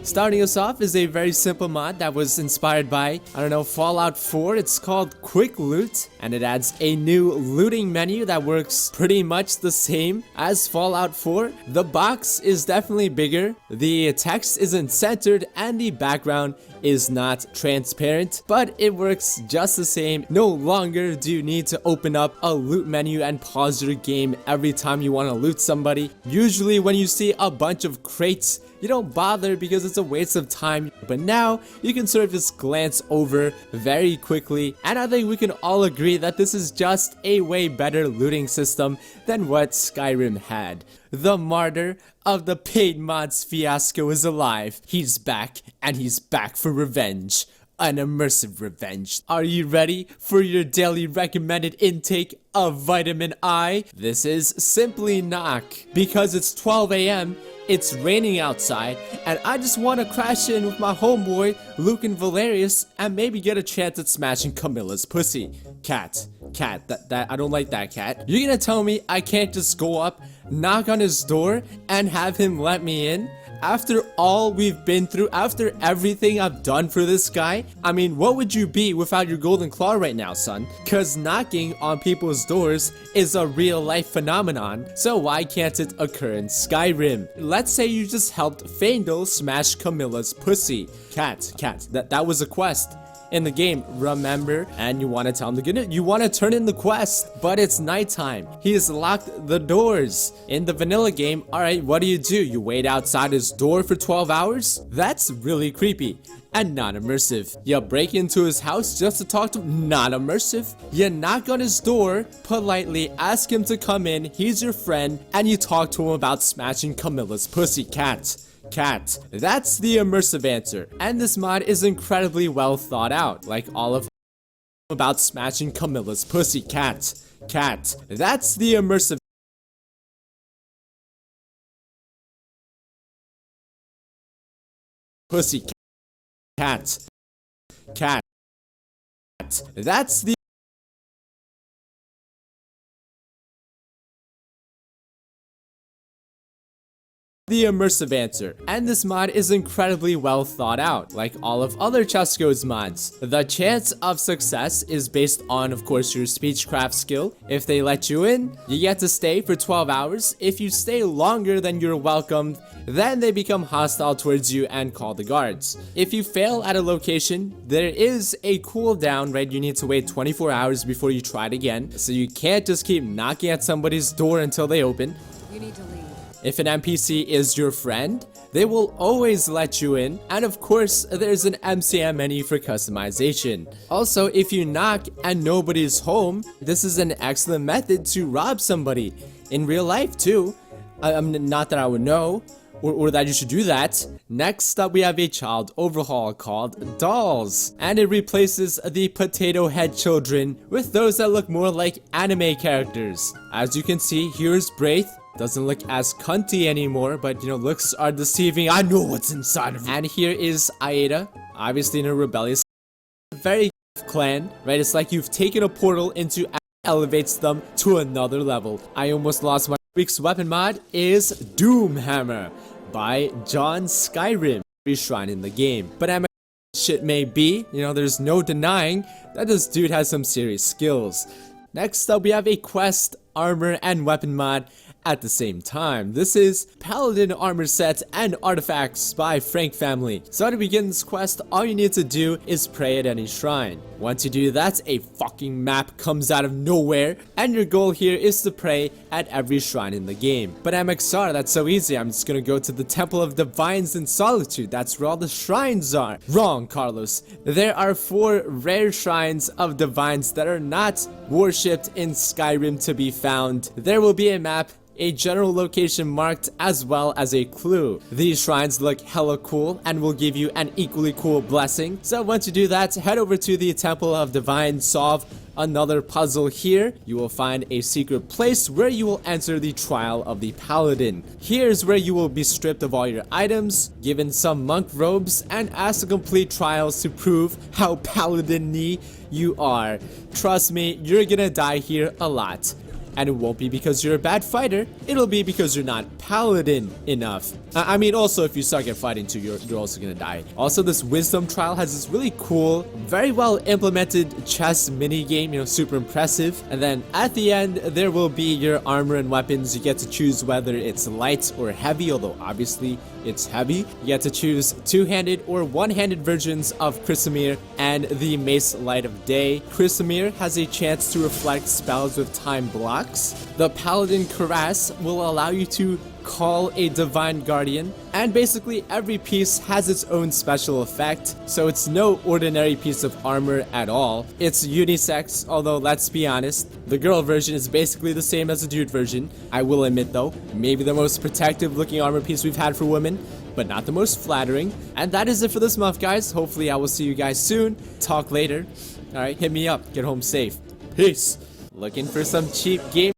Starting us off is a very simple mod that was inspired by, Fallout 4. It's called Quick Loot, and it adds a new looting menu that works pretty much the same as Fallout 4. The box is definitely bigger, the text isn't centered, and the background is not transparent, but it works just the same. No longer do you need to open up a loot menu and pause your game every time you want to loot somebody. Usually when you see a bunch of crates, you don't bother because it's a waste of time, but now you can sort of just glance over very quickly, and I think we can all agree that this is just a way better looting system than what Skyrim had. The martyr of the paid mods fiasco is alive. He's back, and he's back for revenge. An immersive revenge. Are you ready for your daily recommended intake of vitamin I? This is Simply Knock. Because it's 12 a.m., it's raining outside, and I just want to crash in with my homeboy, Luke and Valerius, and maybe get a chance at smashing Camilla's pussy. Cat, that I don't like that, cat. You're gonna tell me I can't just go up, knock on his door, and have him let me in? After all we've been through, after everything I've done for this guy, I mean, what would you be without your golden claw right now, son? Cause knocking on people's doors is a real life phenomenon, so why can't it occur in Skyrim? Let's say you just helped Faendal smash Camilla's pussy. Cat, that was a quest in the game, remember? And you want to tell him to get it, you want to turn in the quest, but it's nighttime. He has locked the doors. In the vanilla game, alright, what do? You wait outside his door for 12 hours? That's really creepy and not immersive. You break into his house just to talk to him? Not immersive. You knock on his door, politely ask him to come in, he's your friend, and you talk to him about smashing Camilla's pussy. Cat. That's the immersive answer. And this mod is incredibly well thought out, like all of about smashing Camilla's pussy. Cat. That's the immersive pussy. Cat. That's the immersive answer. And this mod is incredibly well thought out, like all of other Chess Go's mods. The chance of success is based on, of course, your speechcraft skill. If they let you in, you get to stay for 12 hours. If you stay longer than you're welcomed, then they become hostile towards you and call the guards. If you fail at a location, there is a cooldown, right? You need to wait 24 hours before you try it again. So you can't just keep knocking at somebody's door until they open. You need to leave. If an NPC is your friend, they will always let you in, and of course, there's an MCM menu for customization. Also, if you knock and nobody's home, this is an excellent method to rob somebody. In real life too. Not that I would know, or that you should do that. Next up, we have a child overhaul called Dolls, and it replaces the potato head children with those that look more like anime characters. As you can see, here's Braith. Doesn't look as cunty anymore, but you know, looks are deceiving. I know what's inside of him. And here is Aida, obviously in a rebellious, very clan, right? It's like you've taken a portal into elevates them to another level. I almost lost my week's weapon mod is Doomhammer by John Skyrim, shrine in the game. But I'm shit may be, you know, there's no denying that this dude has some serious skills. Next up, we have a quest, armor, and weapon mod at the same time. This is Paladin armor sets and artifacts by Frank family. So to begin this quest, all you need to do is pray at any shrine. Once you do that, a fucking map comes out of nowhere, and your goal here is to pray at every shrine in the game. But MXR, that's so easy. I'm just gonna go to the Temple of Divines in Solitude. That's where all the shrines are. Wrong, Carlos. There are 4 rare shrines of divines that are not worshipped in Skyrim to be found. There will be a map, a general location marked, as well as a clue. These shrines look hella cool and will give you an equally cool blessing. So once you do that, head over to the Temple of Divine, solve another puzzle here. You will find a secret place where you will enter the Trial of the Paladin. Here's where you will be stripped of all your items, given some monk robes, and asked to complete trials to prove how paladin-y you are. Trust me, you're gonna die here a lot. And it won't be because you're a bad fighter, it'll be because you're not paladin enough. I mean, also if you suck at fighting too, you're also gonna die. Also, this wisdom trial has this really cool, very well implemented chess mini game, you know, super impressive. And then at the end, there will be your armor and weapons. You get to choose whether it's light or heavy, although obviously it's heavy. You get to choose two-handed or one-handed versions of Chrysamir and the Mace Light of Day. Chrysamir has a chance to reflect spells with time blocks. The Paladin Cuirass will allow you to call a Divine Guardian, and basically every piece has its own special effect, so it's no ordinary piece of armor at all. It's unisex, although let's be honest, the girl version is basically the same as the dude version. I will admit though, maybe the most protective looking armor piece we've had for women, but not the most flattering. And that is it for this month, guys. Hopefully I will see you guys soon. Talk later. Alright, hit me up. Get home safe. Peace. Looking for some cheap game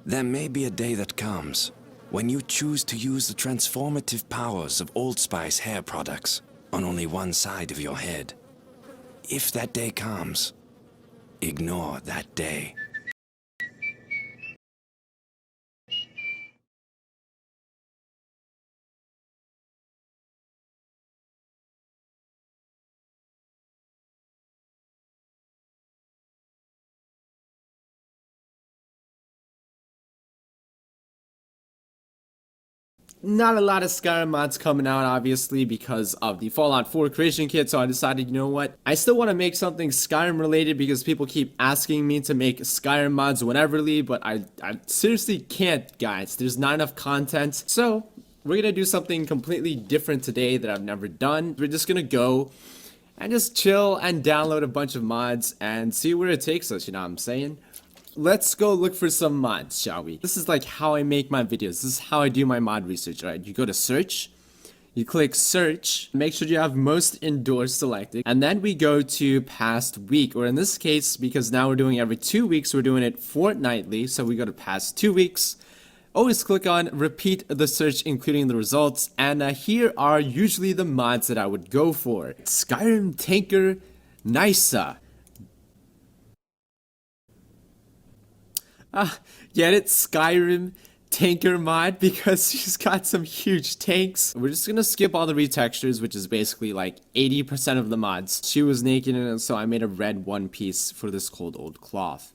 There may be a day that comes when you choose to use the transformative powers of Old Spice hair products on only one side of your head. If that day comes, ignore that day. Not a lot of Skyrim mods coming out, obviously, because of the Fallout 4 creation kit, so I decided, you know what, I still want to make something Skyrim related because people keep asking me to make Skyrim mods wheneverly, but I seriously can't, guys. There's not enough content, so we're gonna do something completely different today that I've never done. We're just gonna go and just chill and download a bunch of mods and see where it takes us, you know what I'm saying? Let's go look for some mods, shall we? This is like how I make my videos. This is how I do my mod research, right? You go to search, you click search, make sure you have most endorsed selected, and then we go to past week, or in this case, because now we're doing every 2 weeks, we're doing it fortnightly, so we go to past 2 weeks. Always click on repeat the search, including the results, and here are usually the mods that I would go for. Skyrim Tanker Nysa. Get it? Skyrim Tanker mod, because she's got some huge tanks. We're just gonna skip all the retextures, which is basically like 80% of the mods. She was naked in it, so I made a red one piece for this cold old cloth.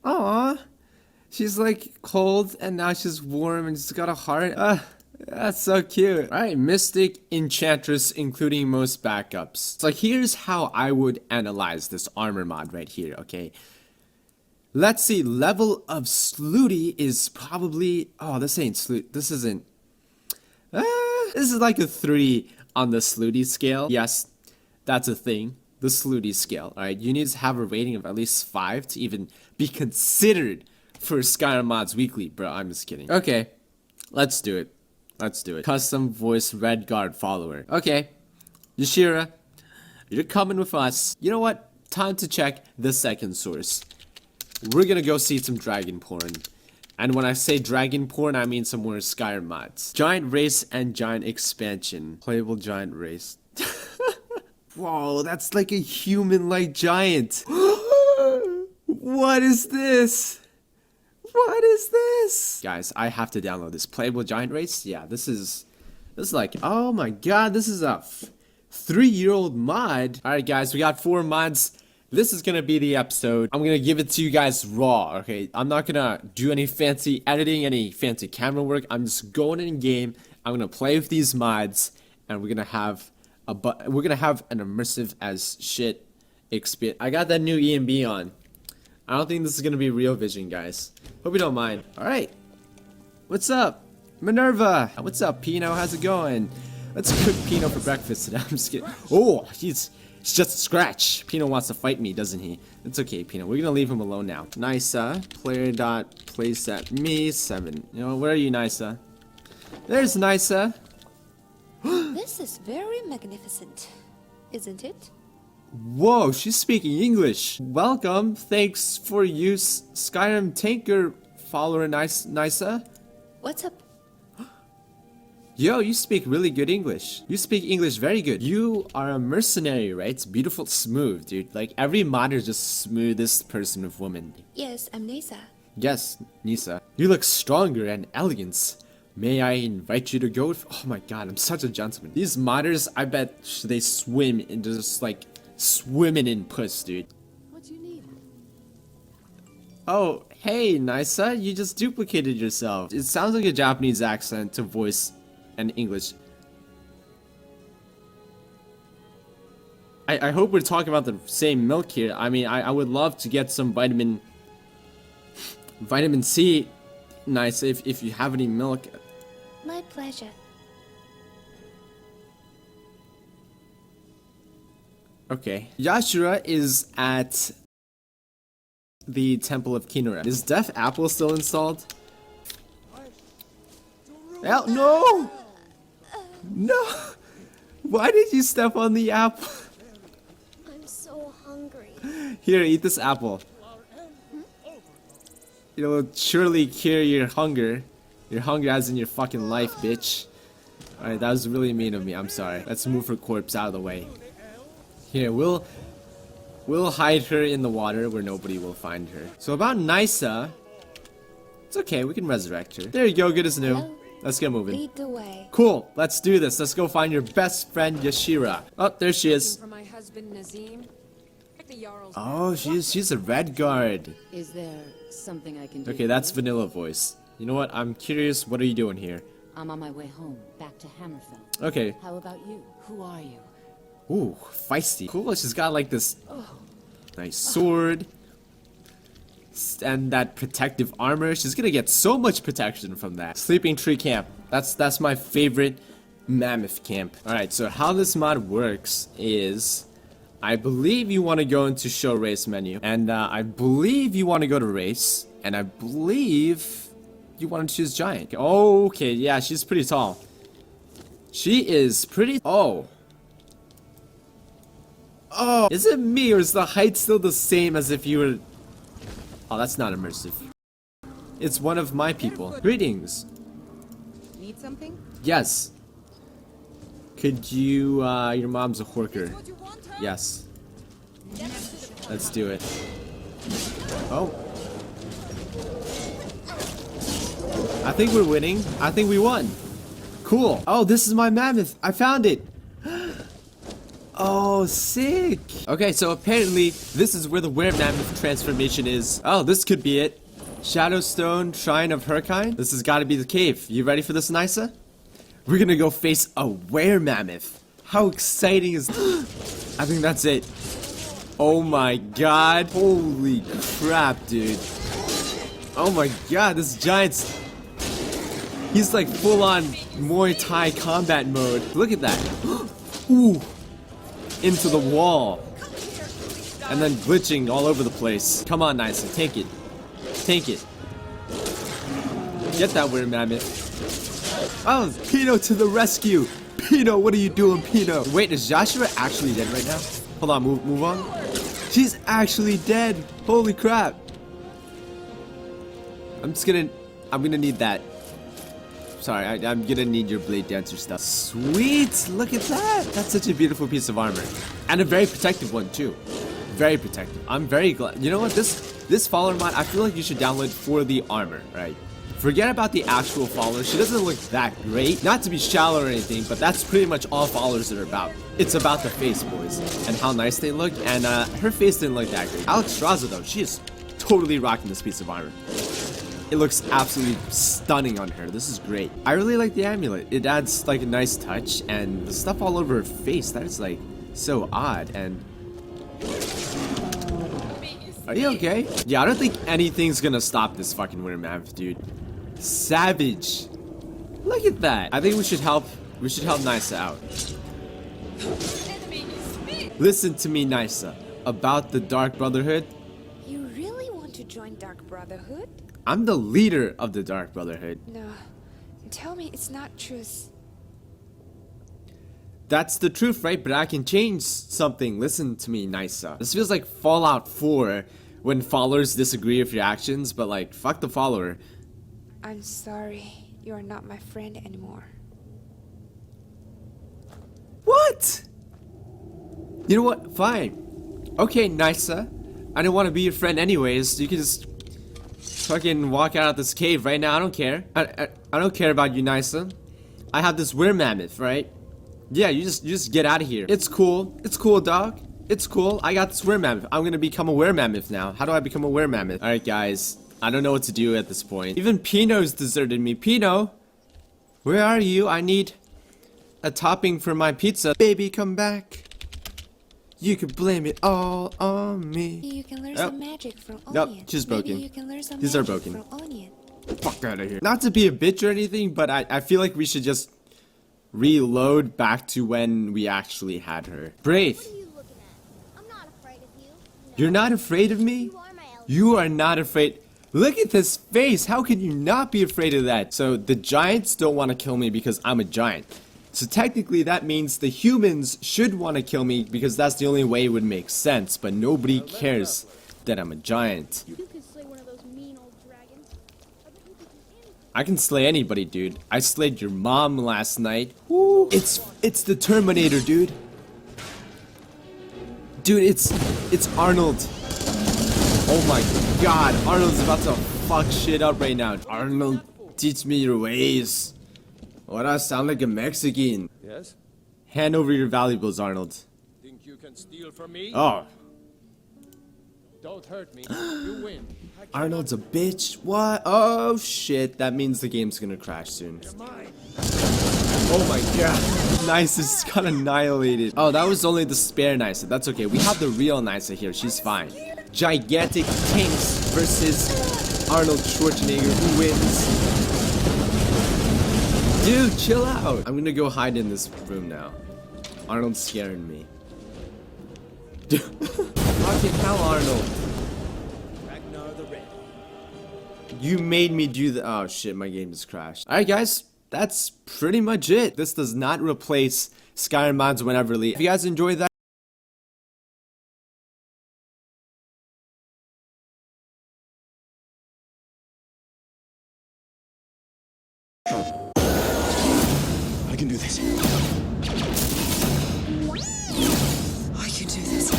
Aww. She's like cold and now she's warm and she's got a heart. That's so cute. Alright, Mystic Enchantress, including most backups. So here's how I would analyze this armor mod right here, okay? Let's see, level of Slooty is probably, oh, this ain't Sloot, this isn't, this is like a 3 on the Slooty scale. Yes, that's a thing, the Slooty scale, alright? You need to have a rating of at least 5 to even be considered for Skyrim Mods Weekly, bro, I'm just kidding. Okay, let's do it, let's do it. Custom voice Red Guard follower. Okay, Yashira, you're coming with us. You know what, time to check the second source. We're gonna go see some dragon porn. And when I say dragon porn, I mean some more Skyrim mods. Giant race and giant expansion. Playable giant race. Whoa, that's like a human-like giant. What is this? What is this? Guys, I have to download this. Playable giant race? Yeah, this is like, oh my god, this is a 3-year-old mod. Alright guys, we got 4 mods. This is gonna be the episode. I'm gonna give it to you guys raw, okay? I'm not gonna do any fancy editing, any fancy camera work. I'm just going in game. I'm gonna play with these mods, and we're gonna have an immersive as shit experience. I got that new EMB on. I don't think this is gonna be real vision, guys. Hope you don't mind. All right, what's up, Minerva? What's up, Pino? How's it going? Let's cook Pino for breakfast today. I'm just kidding. Oh, he's just a scratch. Pino wants to fight me, doesn't he? It's okay, Pino. We're gonna leave him alone now. Nysa, player.playset me 7. You know, where are you, Nysa? There's Nysa. This is very magnificent, isn't it? Whoa, she's speaking English. Welcome. Thanks for use, Skyrim Tanker follower, Nysa. What's up? Yo, you speak really good English. You speak English very good. You are a mercenary, right? It's beautiful, smooth, dude. Like, every mod is just smoothest person of woman. Yes, I'm Nisa. Yes, Nisa. You look stronger and elegant. May I invite you to go? Oh my god, I'm such a gentleman. These modders, I bet they swim in just like swimming in puss, dude. What do you need? Oh, hey, Nisa, you just duplicated yourself. It sounds like a Japanese accent to voice and English. I hope we're talking about the same milk here. I mean, I would love to get some vitamin C, nice, if you have any milk. My pleasure. Okay. Yashira is at the Temple of Kinura. Is Death Apple still installed? Hell, no! No! Why did you step on the apple? I'm so hungry. Here, eat this apple. It'll surely cure your hunger. Your hunger as in your fucking life, bitch. Alright, that was really mean of me. I'm sorry. Let's move her corpse out of the way. Here, we'll hide her in the water where nobody will find her. So about Nysa, it's okay. We can resurrect her. There you go. Good as new. Let's get moving. Lead the way. Cool. Let's do this. Let's go find your best friend, Yashira. Oh, there she is. For my husband Nazim. Oh, she's a red guard. Is there something I can do? Okay, that's vanilla voice. You know what? I'm curious. What are you doing here? I'm on my way home, back to Hammerfell. Okay. How about you? Who are you? Ooh, feisty. Cool. She's got like this nice sword. And that protective armor. She's gonna get so much protection from that. Sleeping tree camp. That's my favorite mammoth camp. Alright, so how this mod works is I believe you want to go into show race menu. And I believe you want to go to race. And I believe you want to choose giant. Okay, yeah, she's pretty tall. She is pretty... Oh, is it me or is the height still the same as if you were... Oh, that's not immersive. It's one of my people. Greetings. Need something? Yes. Could you, your mom's a horker. Yes. Let's do it. Oh. I think we're winning. I think we won. Cool. Oh, this is my mammoth. I found it. Oh, sick. Okay, so apparently this is where the were-mammoth transformation is. Oh, this could be it. Shadowstone, Shrine of her kind. This has got to be the cave. You ready for this, Nysa? We're gonna go face a were-mammoth. How exciting is this? I think that's it. Oh my god. Holy crap, dude. Oh my god, this giant's... He's like full-on Muay Thai combat mode. Look at that. Ooh. Into the wall. And then glitching all over the place. Come on, Nysa, take it. Take it. Get that weird mammoth. Oh, Pino to the rescue. Pino, what are you doing, Pino? Wait, is Joshua actually dead right now? Hold on, move on. She's actually dead. Holy crap. I'm gonna need that. Sorry, I'm gonna need your blade dancer stuff. Sweet, look at that. That's such a beautiful piece of armor. And a very protective one too. Very protective. I'm very glad. You know what, this follower mod, I feel like you should download for the armor, right? Forget about the actual follower. She doesn't look that great. Not to be shallow or anything, but that's pretty much all followers are about. It's about the face, boys. And how nice they look. And her face didn't look that great. Alex Straza, though, she is totally rocking this piece of armor. It looks absolutely stunning on her. This is great. I really like the amulet. It adds like a nice touch. And the stuff all over her face, that is like so odd. And... Are you okay? Yeah, I don't think anything's gonna stop this fucking weird mammoth, dude. Savage. Look at that. I think we should help Nysa out. Listen to me, Nysa. About the Dark Brotherhood. You really want to join Dark Brotherhood? I'm the leader of the Dark Brotherhood. No. Tell me it's not truth. That's the truth, right? But I can change something. Listen to me, Nysa. This feels like Fallout 4 when followers disagree with your actions, but like, fuck the follower. I'm sorry. You are not my friend anymore. What? You know what? Fine. Okay, Nysa. I don't want to be your friend anyways. You can just fucking walk out of this cave right now. I don't care. I don't care about you, Nysa. I have this weird mammoth, right? Yeah, you just get out of here. It's cool. It's cool, dog. It's cool. I got this were mammoth. I'm gonna become a were mammoth now. How do I become a were mammoth? Alright, guys. I don't know what to do at this point. Even Pino's deserted me. Pino! Where are you? I need a topping for my pizza. Baby, come back. You can blame it all on me. You can learn some magic from Onion. Nope, she's broken. Maybe you can learn some These are magic broken. from Onion. Fuck out of here. Not to be a bitch or anything, but I feel like we should just reload back to when we actually had her. Brave. What are you looking at? I'm not afraid of you. No. You're not afraid of me? You are my elder. You are not afraid. Look at this face. How can you not be afraid of that? So the giants don't want to kill me because I'm a giant. So technically that means the humans should want to kill me because that's the only way it would make sense. But nobody cares that I'm a giant. You could slay one of those mean old dragons. I bet you could do anything. I can slay anybody, dude. I slayed your mom last night. Woo. It's the Terminator, dude. Dude, it's Arnold. Oh my god, Arnold's about to fuck shit up right now. Arnold, teach me your ways. What, I sound like a Mexican. Yes? Hand over your valuables, Arnold. Think you can steal from me? Oh. Don't hurt me. You win. Arnold's a bitch. What? Oh shit, that means the game's gonna crash soon. Oh my god. Nysa got annihilated. Oh, that was only the spare Nysa. That's okay. We have the real Nysa here. She's fine. Gigantic tanks versus Arnold Schwarzenegger. Who wins? Dude, chill out. I'm gonna go hide in this room now. Arnold's scaring me. Dude. Fucking hell, Arnold. You made me do the— oh shit, my game just crashed. Alright guys, that's pretty much it. This does not replace Skyrim mods whenever released. If you guys enjoyed that, I can do this. I can do this.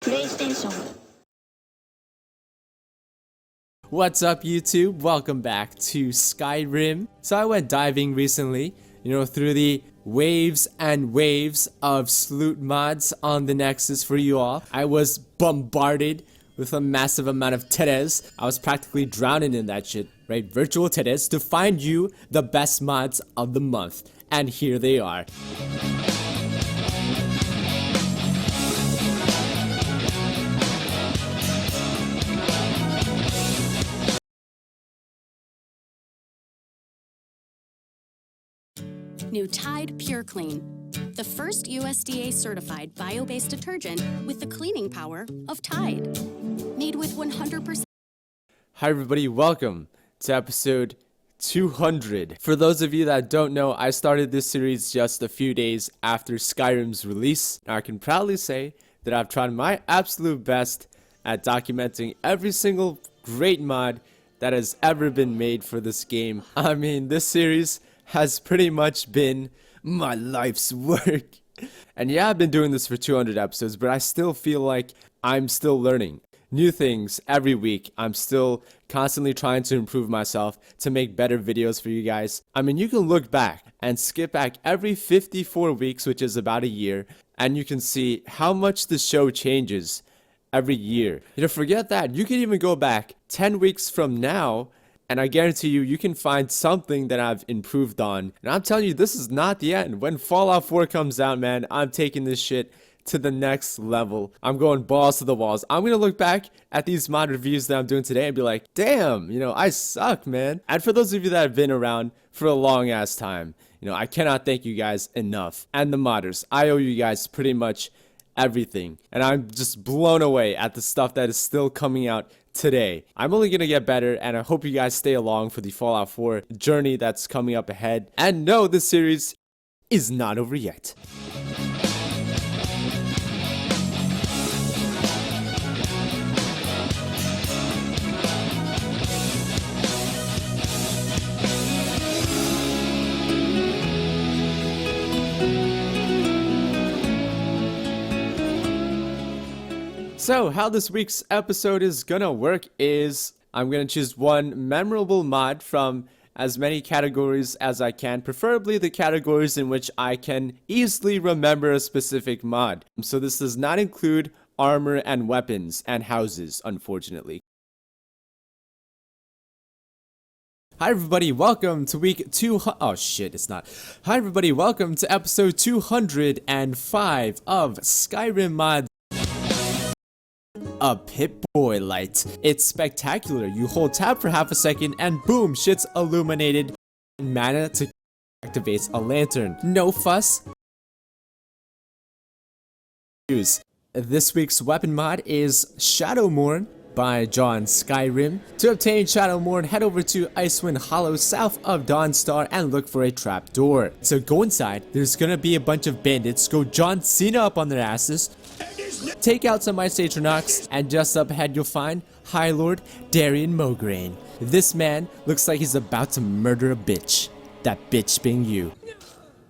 PlayStation. what's up YouTube? Welcome back to Skyrim. So I went diving recently, through the waves and waves of sloot mods on the Nexus for you all. I was bombarded with a massive amount of titties. I was practically drowning in that shit, right? Virtual titties to find you the best mods of the month. And here they are. New Tide Pure Clean, the first USDA certified bio-based detergent with the cleaning power of Tide. Made with 100%. Hi everybody, welcome to episode 200. For those of you that don't know, I started this series just a few days after Skyrim's release. Now I can proudly say that I've tried my absolute best at documenting every single great mod that has ever been made for this game. I mean, this series has pretty much been my life's work. And yeah, I've been doing this for 200 episodes, but I still feel like I'm still learning new things every week. I'm still constantly trying to improve myself to make better videos for you guys. I mean, you can look back and skip back every 54 weeks, which is about a year, and you can see how much the show changes every year. Forget that. You can even go back 10 weeks from now, and I guarantee you can find something that I've improved on. And I'm telling you, this is not the end. When Fallout 4 comes out, man, I'm taking this shit to the next level. I'm going balls to the walls. I'm gonna look back at these mod reviews that I'm doing today and be like, damn, I suck, man. And for those of you that have been around for a long ass time, I cannot thank you guys enough. And the modders, I owe you guys pretty much everything. And I'm just blown away at the stuff that is still coming out today. I'm only gonna get better, and I hope you guys stay along for the Fallout 4 journey that's coming up ahead. And no, this series is not over yet. So how this week's episode is gonna work is I'm gonna choose one memorable mod from as many categories as I can, preferably the categories in which I can easily remember a specific mod. So this does not include armor and weapons and houses, unfortunately. Hi everybody, welcome to week 200. Oh shit, it's not. Hi everybody, welcome to episode 205 of Skyrim Mods. A Pip-Boy light. It's spectacular. You hold tab for half a second and boom, shit's illuminated. Mana to activates a lantern. No fuss, use. This week's weapon mod is Shadowmourne by John Skyrim. To obtain Shadowmourne, head over to Icewind Hollow south of Dawnstar and look for a trapdoor. So go inside, there's gonna be a bunch of bandits, go John Cena up on their asses, take out some Ice Atronachs, and just up ahead you'll find High Lord Darian Mograine. This man looks like he's about to murder a bitch. That bitch being you.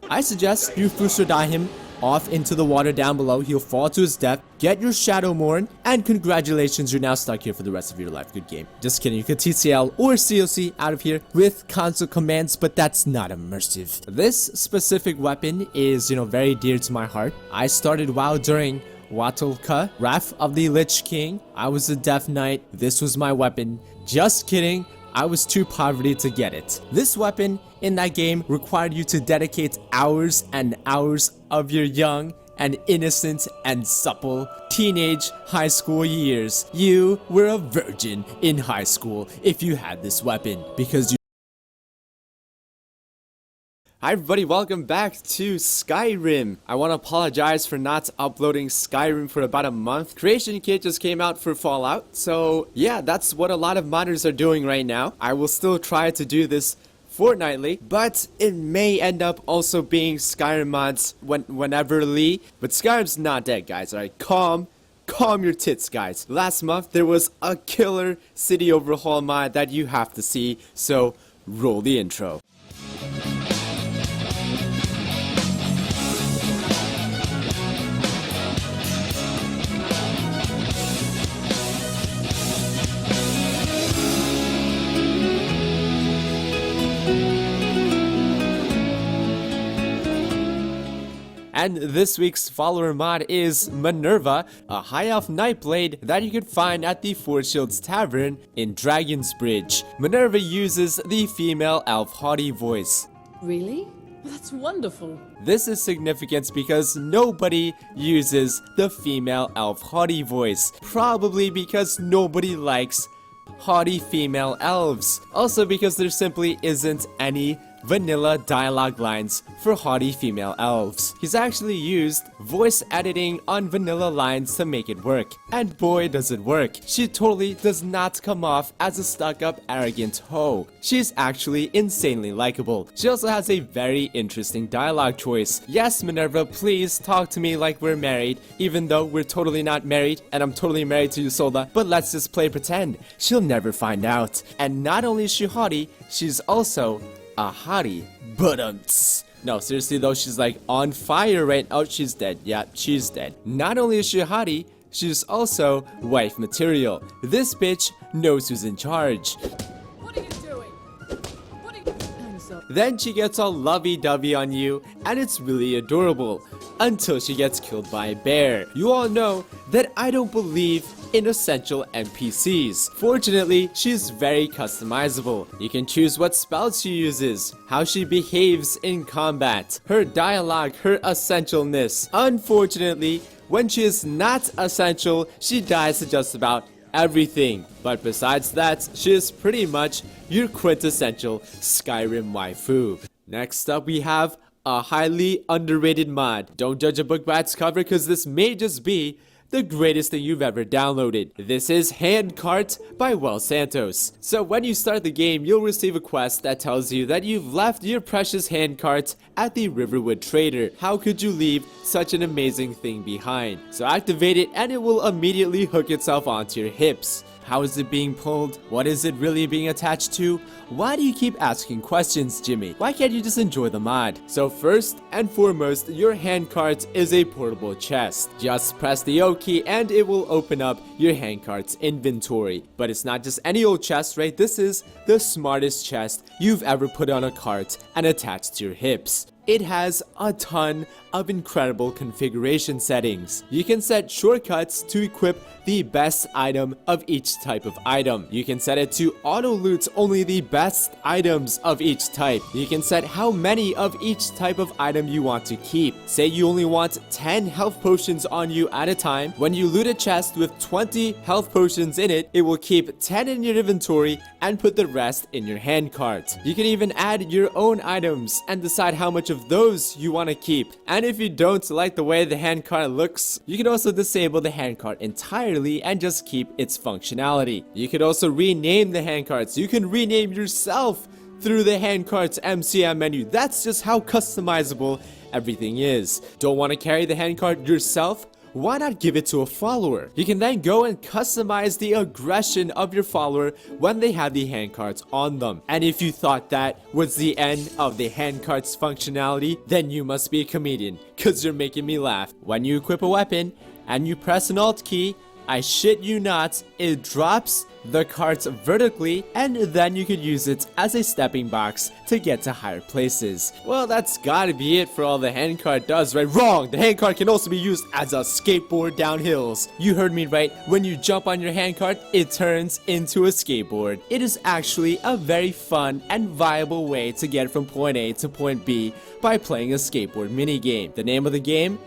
I suggest you die him off into the water down below. He'll fall to his death. Get your Shadowmourne, and congratulations, you're now stuck here for the rest of your life. Good game. Just kidding, you can TCL or COC out of here with console commands, but that's not immersive. This specific weapon is, very dear to my heart. I started WoW during Watlka, Wrath of the Lich King. I was a Death Knight. This was my weapon. Just kidding. I was too poverty to get it. This weapon in that game required you to dedicate hours and hours of your young and innocent and supple teenage high school years. You were a virgin in high school if you had this weapon, because you... Hi everybody, welcome back to Skyrim. I want to apologize for not uploading Skyrim for about a month. Creation Kit just came out for Fallout, so yeah, that's what a lot of modders are doing right now. I will still try to do this fortnightly, but it may end up also being Skyrim mods wheneverly. But Skyrim's not dead, guys, alright? Calm your tits, guys. Last month there was a killer city overhaul mod that you have to see, so roll the intro. And this week's follower mod is Minerva, a high elf nightblade that you can find at the Four Shields Tavern in Dragon's Bridge. Minerva uses the female elf haughty voice. Really? Well, that's wonderful. This is significant because nobody uses the female elf haughty voice. Probably because nobody likes haughty female elves. Also because there simply isn't any vanilla dialogue lines for haughty female elves. He's actually used voice editing on vanilla lines to make it work. And boy does it work. She totally does not come off as a stuck-up arrogant hoe. She's actually insanely likable. She also has a very interesting dialogue choice. Yes, Minerva, please talk to me like we're married, even though we're totally not married and I'm totally married to Yusolda, but let's just play pretend. She'll never find out. And not only is she haughty, she's also a hottie, but no, seriously though, she's like on fire right now. Oh, she's dead. Yeah, she's dead. Not only is she a hottie, she's also wife material. This bitch knows who's in charge. What are you doing? Then she gets all lovey-dovey on you, and it's really adorable. Until she gets killed by a bear. You all know that I don't believe in essential NPCs. Fortunately, she's very customizable. You can choose what spells she uses, how she behaves in combat, her dialogue, her essentialness. Unfortunately, when she is not essential, she dies to just about everything. But besides that, she is pretty much your quintessential Skyrim waifu. Next up we have a highly underrated mod. Don't judge a book by its cover, because this may just be the greatest thing you've ever downloaded. This is Handcart by Wells Santos. So when you start the game, you'll receive a quest that tells you that you've left your precious handcart at the Riverwood Trader. How could you leave such an amazing thing behind? So activate it and it will immediately hook itself onto your hips. How is it being pulled? What is it really being attached to? Why do you keep asking questions, Jimmy? Why can't you just enjoy the mod? So first and foremost, your handcart is a portable chest. Just press the O key and it will open up your handcart's inventory. But it's not just any old chest, right? This is the smartest chest you've ever put on a cart and attached to your hips. It has a ton of incredible configuration settings. You can set shortcuts to equip the best item of each type of item. You can set it to auto loot only the best items of each type. You can set how many of each type of item you want to keep. Say you only want 10 health potions on you at a time. When you loot a chest with 20 health potions in it, it will keep 10 in your inventory and put the rest in your handcart. You can even add your own items and decide how much of those you want to keep. And if you don't like the way the handcart looks, you can also disable the handcart entirely and just keep its functionality. You could also rename the handcarts. You can rename yourself through the handcart's MCM menu. That's just how customizable everything is. Don't want to carry the handcart yourself? Why not give it to a follower? You can then go and customize the aggression of your follower when they have the handcarts on them. And if you thought that was the end of the handcarts functionality, then you must be a comedian, cause you're making me laugh. When you equip a weapon and you press an Alt key, I shit you not, it drops the carts vertically, and then you could use it as a stepping box to get to higher places. Well, that's gotta be it for all the handcart does, right? Wrong! The handcart can also be used as a skateboard down hills. You heard me right. When you jump on your handcart, it turns into a skateboard. It is actually a very fun and viable way to get from point A to point B by playing a skateboard minigame. The name of the game?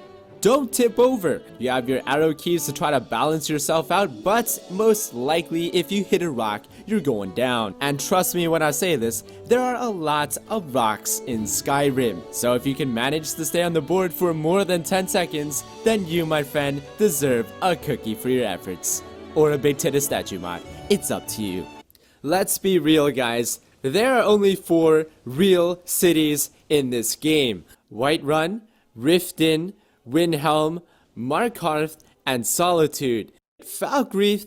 Don't tip over. You have your arrow keys to try to balance yourself out, but most likely if you hit a rock, you're going down. And trust me when I say this, there are a lot of rocks in Skyrim. So if you can manage to stay on the board for more than 10 seconds, then you, my friend, deserve a cookie for your efforts. Or a big titty statue mod. It's up to you. Let's be real, guys. There are only 4 real cities in this game. Whiterun, Riften, Windhelm, Markarth, and Solitude. Falkreath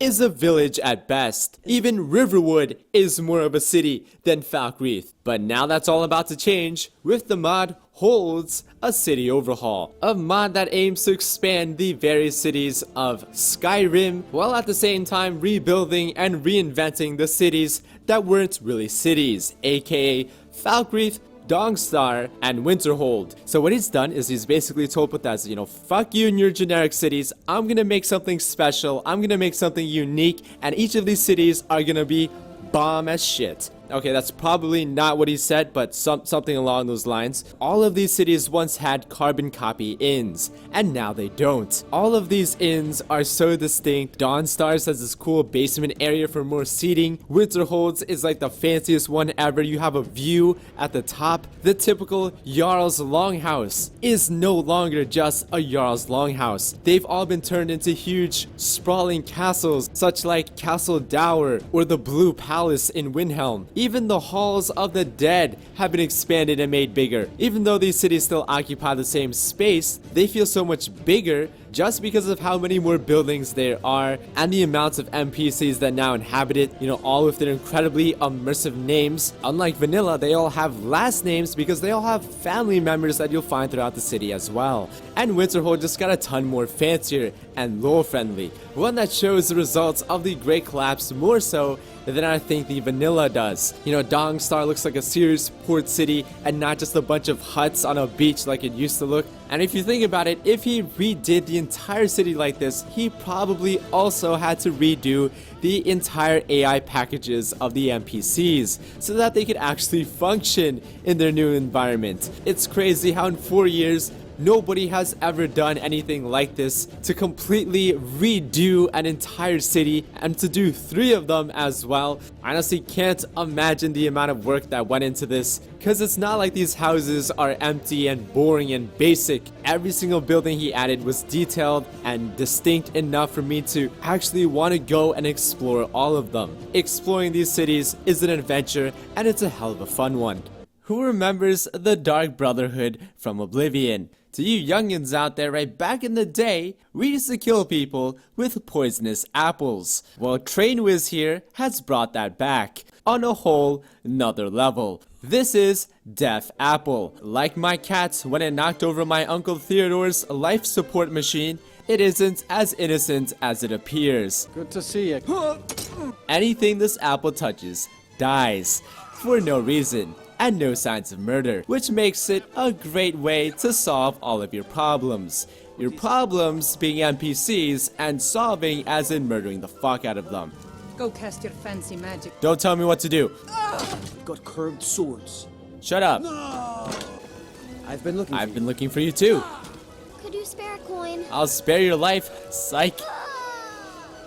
is a village at best. Even Riverwood is more of a city than Falkreath. But now that's all about to change with the mod Holds, a city overhaul. A mod that aims to expand the various cities of Skyrim while at the same time rebuilding and reinventing the cities that weren't really cities, aka Falkreath, Dongstar, and Winterhold. So what he's done is he's basically told Bethesda, you know, fuck you and your generic cities. I'm gonna make something special. I'm gonna make something unique, and each of these cities are gonna be bomb as shit. Okay, that's probably not what he said, but something along those lines. All of these cities once had carbon copy inns, and now they don't. All of these inns are so distinct. Dawnstar's has this cool basement area for more seating. Winterhold's is like the fanciest one ever. You have a view at the top. The typical Jarl's Longhouse is no longer just a Jarl's Longhouse. They've all been turned into huge, sprawling castles, such like Castle Dower or the Blue Palace in Windhelm. Even the halls of the dead have been expanded and made bigger. Even though these cities still occupy the same space, they feel so much bigger just because of how many more buildings there are and the amounts of NPCs that now inhabit it, you know, all with their incredibly immersive names. Unlike vanilla, they all have last names because they all have family members that you'll find throughout the city as well. And Winterhold just got a ton more fancier and lore friendly, one that shows the results of the Great Collapse more so than I think the vanilla does. You know, Dongstar looks like a serious port city and not just a bunch of huts on a beach like it used to look. And if you think about it, if he redid the entire city like this, he probably also had to redo the entire AI packages of the NPCs so that they could actually function in their new environment. It's crazy how in 4 years, nobody has ever done anything like this, to completely redo an entire city and to do 3 of them as well. I honestly can't imagine the amount of work that went into this, because it's not like these houses are empty and boring and basic. Every single building he added was detailed and distinct enough for me to actually want to go and explore all of them. Exploring these cities is an adventure, and it's a hell of a fun one. Who remembers the Dark Brotherhood from Oblivion? To you youngins out there, right, back in the day, we used to kill people with poisonous apples. Well, TrainWiz here has brought that back on a whole nother level. This is Death Apple. Like my cat when it knocked over my Uncle Theodore's life support machine, it isn't as innocent as it appears. Good to see you. Anything this apple touches dies for no reason and no signs of murder, which makes it a great way to solve all of your problems. Your problems being NPCs and solving as in murdering the fuck out of them. Go cast your fancy magic. Don't tell me what to do. Got curved swords. Shut up. No! I've been looking for you too. Could you spare a coin? I'll spare your life, psych.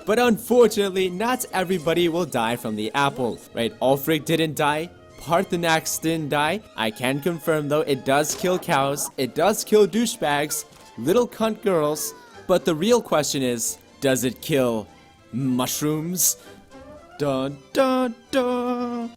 But unfortunately, not everybody will die from the apple, right? Ulfric didn't die, Parthenax didn't die. I can confirm though, it does kill cows, it does kill douchebags, little cunt girls, but the real question is, does it kill mushrooms? Dun dun dun.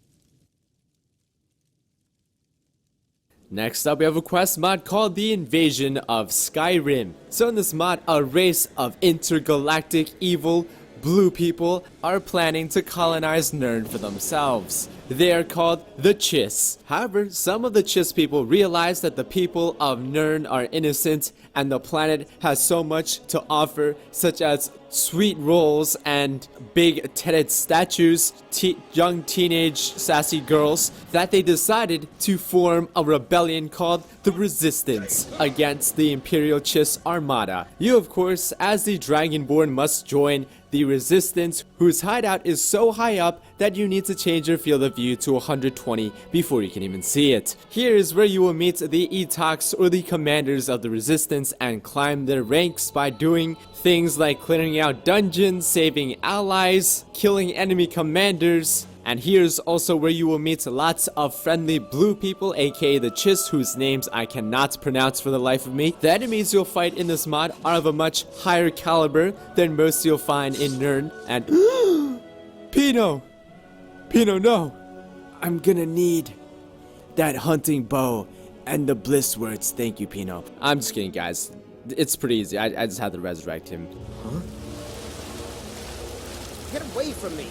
Next up, we have a quest mod called the Invasion of Skyrim. So in this mod, a race of intergalactic evil blue people are planning to colonize Nirn for themselves. They are called the Chiss. However, some of the Chiss people realize that the people of Nirn are innocent and the planet has so much to offer, such as sweet rolls and big tethered statues, young teenage sassy girls, that they decided to form a rebellion called the Resistance against the Imperial Chiss Armada. You, of course, as the Dragonborn, must join the Resistance, whose hideout is so high up that you need to change your field of view to 120 before you can even see it. Here is where you will meet the Etox, or the commanders of the Resistance, and climb their ranks by doing things like clearing out dungeons, saving allies, killing enemy commanders. And here's also where you will meet lots of friendly blue people, aka the Chiss, whose names I cannot pronounce for the life of me. The enemies you'll fight in this mod are of a much higher caliber than most you'll find in Nirn. And Pino, no, I'm gonna need that hunting bow and the bliss words. Thank you, Pino. I'm just kidding, guys. It's pretty easy. I just had to resurrect him. Huh? Get away from me!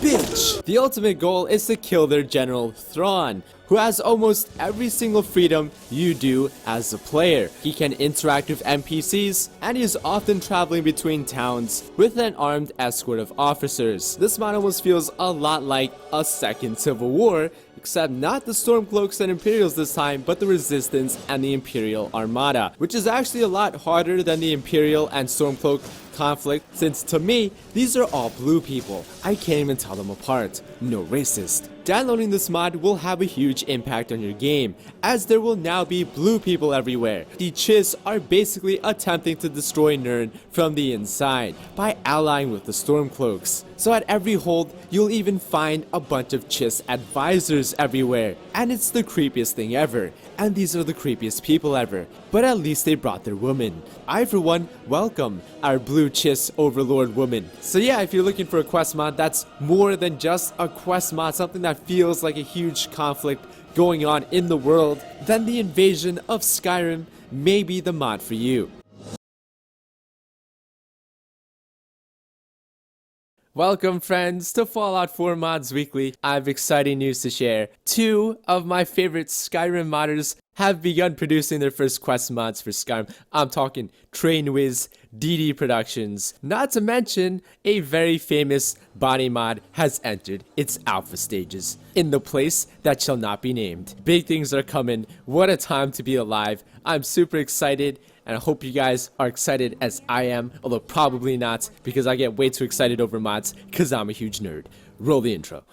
Bitch! The ultimate goal is to kill their general Thrawn, who has almost every single freedom you do as a player. He can interact with NPCs, and he is often traveling between towns with an armed escort of officers. This mod almost feels a lot like a second Civil War, except not the Stormcloaks and Imperials this time, but the Resistance and the Imperial Armada, which is actually a lot harder than the Imperial and Stormcloak conflict, since to me, these are all blue people. I can't even tell them apart. No racist. Downloading this mod will have a huge impact on your game, as there will now be blue people everywhere. The Chiss are basically attempting to destroy Nirn from the inside by allying with the Stormcloaks. So at every hold, you'll even find a bunch of Chiss advisors everywhere. And it's the creepiest thing ever. And these are the creepiest people ever. But at least they brought their woman. I, for one, welcome our blue Chiss overlord woman. So yeah, if you're looking for a quest mod that's more than just a quest mod, something that feels like a huge conflict going on in the world, then the Invasion of Skyrim may be the mod for you. Welcome, friends, to Fallout 4 Mods Weekly. I have exciting news to share. Two of my favorite Skyrim modders have begun producing their first quest mods for Skyrim. I'm talking TrainWiz, DD Productions. Not to mention, a very famous body mod has entered its alpha stages in the place that shall not be named. Big things are coming. What a time to be alive. I'm super excited. And I hope you guys are excited as I am, although probably not, because I get way too excited over mods, because I'm a huge nerd. Roll the intro.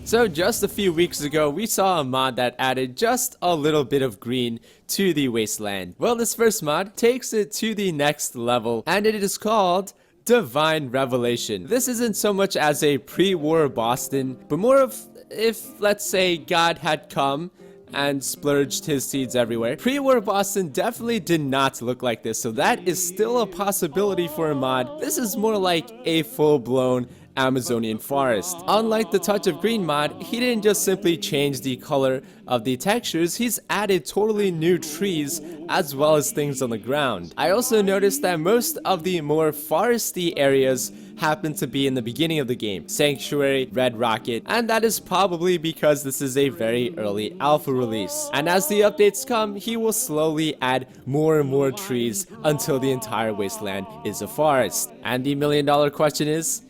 So just a few weeks ago, we saw a mod that added just a little bit of green to the wasteland. Well, this first mod takes it to the next level, and it is called Divine Revelation. This isn't so much as a pre-war Boston, but more of if, let's say, God had come and splurged his seeds everywhere. Pre-war Boston definitely did not look like this, so that is still a possibility for a mod. This is more like a full-blown Amazonian forest. Unlike the Touch of Green mod, he didn't just simply change the color of the textures, he's added totally new trees as well as things on the ground. I also noticed that most of the more foresty areas happen to be in the beginning of the game. Sanctuary, Red Rocket, and that is probably because this is a very early alpha release. And as the updates come, he will slowly add more and more trees until the entire wasteland is a forest. And the million-dollar question is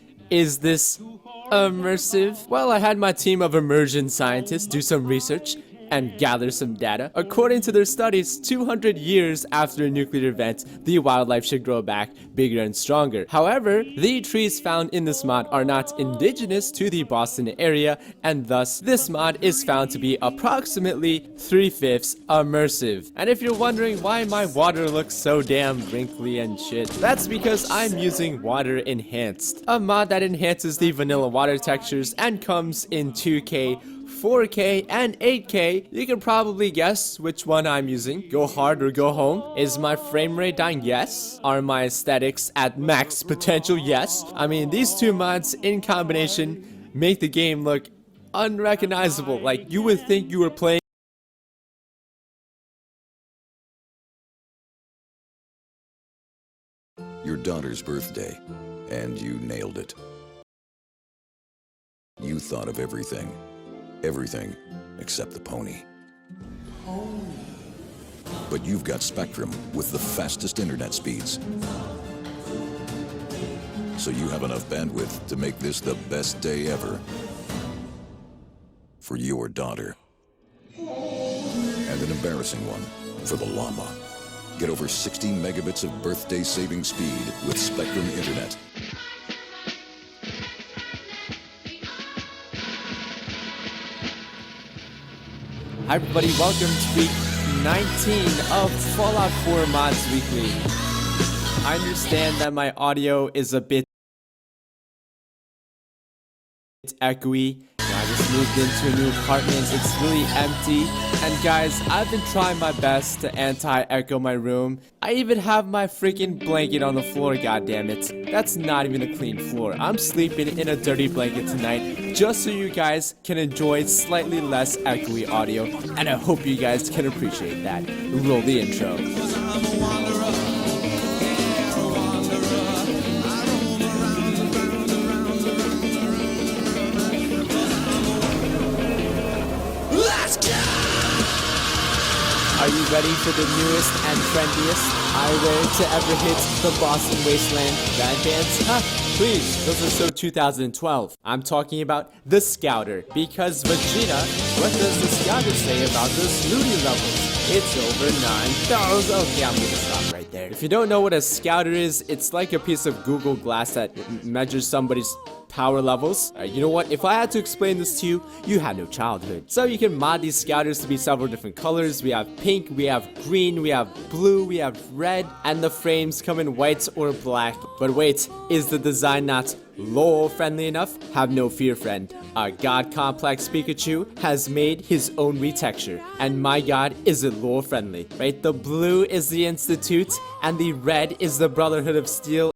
this immersive? Well, I had my team of immersion scientists do some research, and gather some data. According to their studies, 200 years after a nuclear event, the wildlife should grow back bigger and stronger. However, the trees found in this mod are not indigenous to the Boston area, and thus this mod is found to be approximately 3/5 immersive. And if you're wondering why my water looks so damn wrinkly and shit, that's because I'm using Water Enhanced, a mod that enhances the vanilla water textures and comes in 2K, 4K, and 8K. You can probably guess which one I'm using. Go hard or go home. Is my frame rate dying? Yes. Are my aesthetics at max potential? Yes. I mean, these two mods in combination make the game look unrecognizable. Like, you would think you were playing Your daughter's birthday, and you nailed it. You thought of everything. Everything except the pony. But you've got Spectrum with the fastest internet speeds. So you have enough bandwidth to make this the best day ever for your daughter. And an embarrassing one for the llama. Get over 60 megabits of birthday saving speed with Spectrum Internet. Hi everybody, welcome to week 19 of Fallout 4 Mods Weekly. I understand that my audio is a bit echoey. I just moved into a new apartment, it's really empty. And guys, I've been trying my best to anti-echo my room. I even have my freaking blanket on the floor, goddammit. That's not even a clean floor. I'm sleeping in a dirty blanket tonight, just so you guys can enjoy slightly less echoey audio. And I hope you guys can appreciate that. Roll the intro. Are you ready for the newest and trendiest eyewear to ever hit the Boston wasteland? Bad bands? Huh? Please, those are so 2012. I'm talking about the Scouter. Because Vegeta, what does the Scouter say about those looting levels? It's over 9,000. Okay, I'm gonna stop right there. If you don't know what a Scouter is, it's like a piece of Google Glass that measures somebody's power levels. You know what? If I had to explain this to you, you had no childhood. So you can mod these Scouters to be several different colors. We have pink, we have green, we have blue, we have red, and the frames come in white or black. But wait, is the design not LOL friendly enough? Have no fear, friend. Our God Complex Pikachu has made his own retexture, and my god, is it LOL friendly, right? The blue is the Institute, and the red is the Brotherhood of Steel.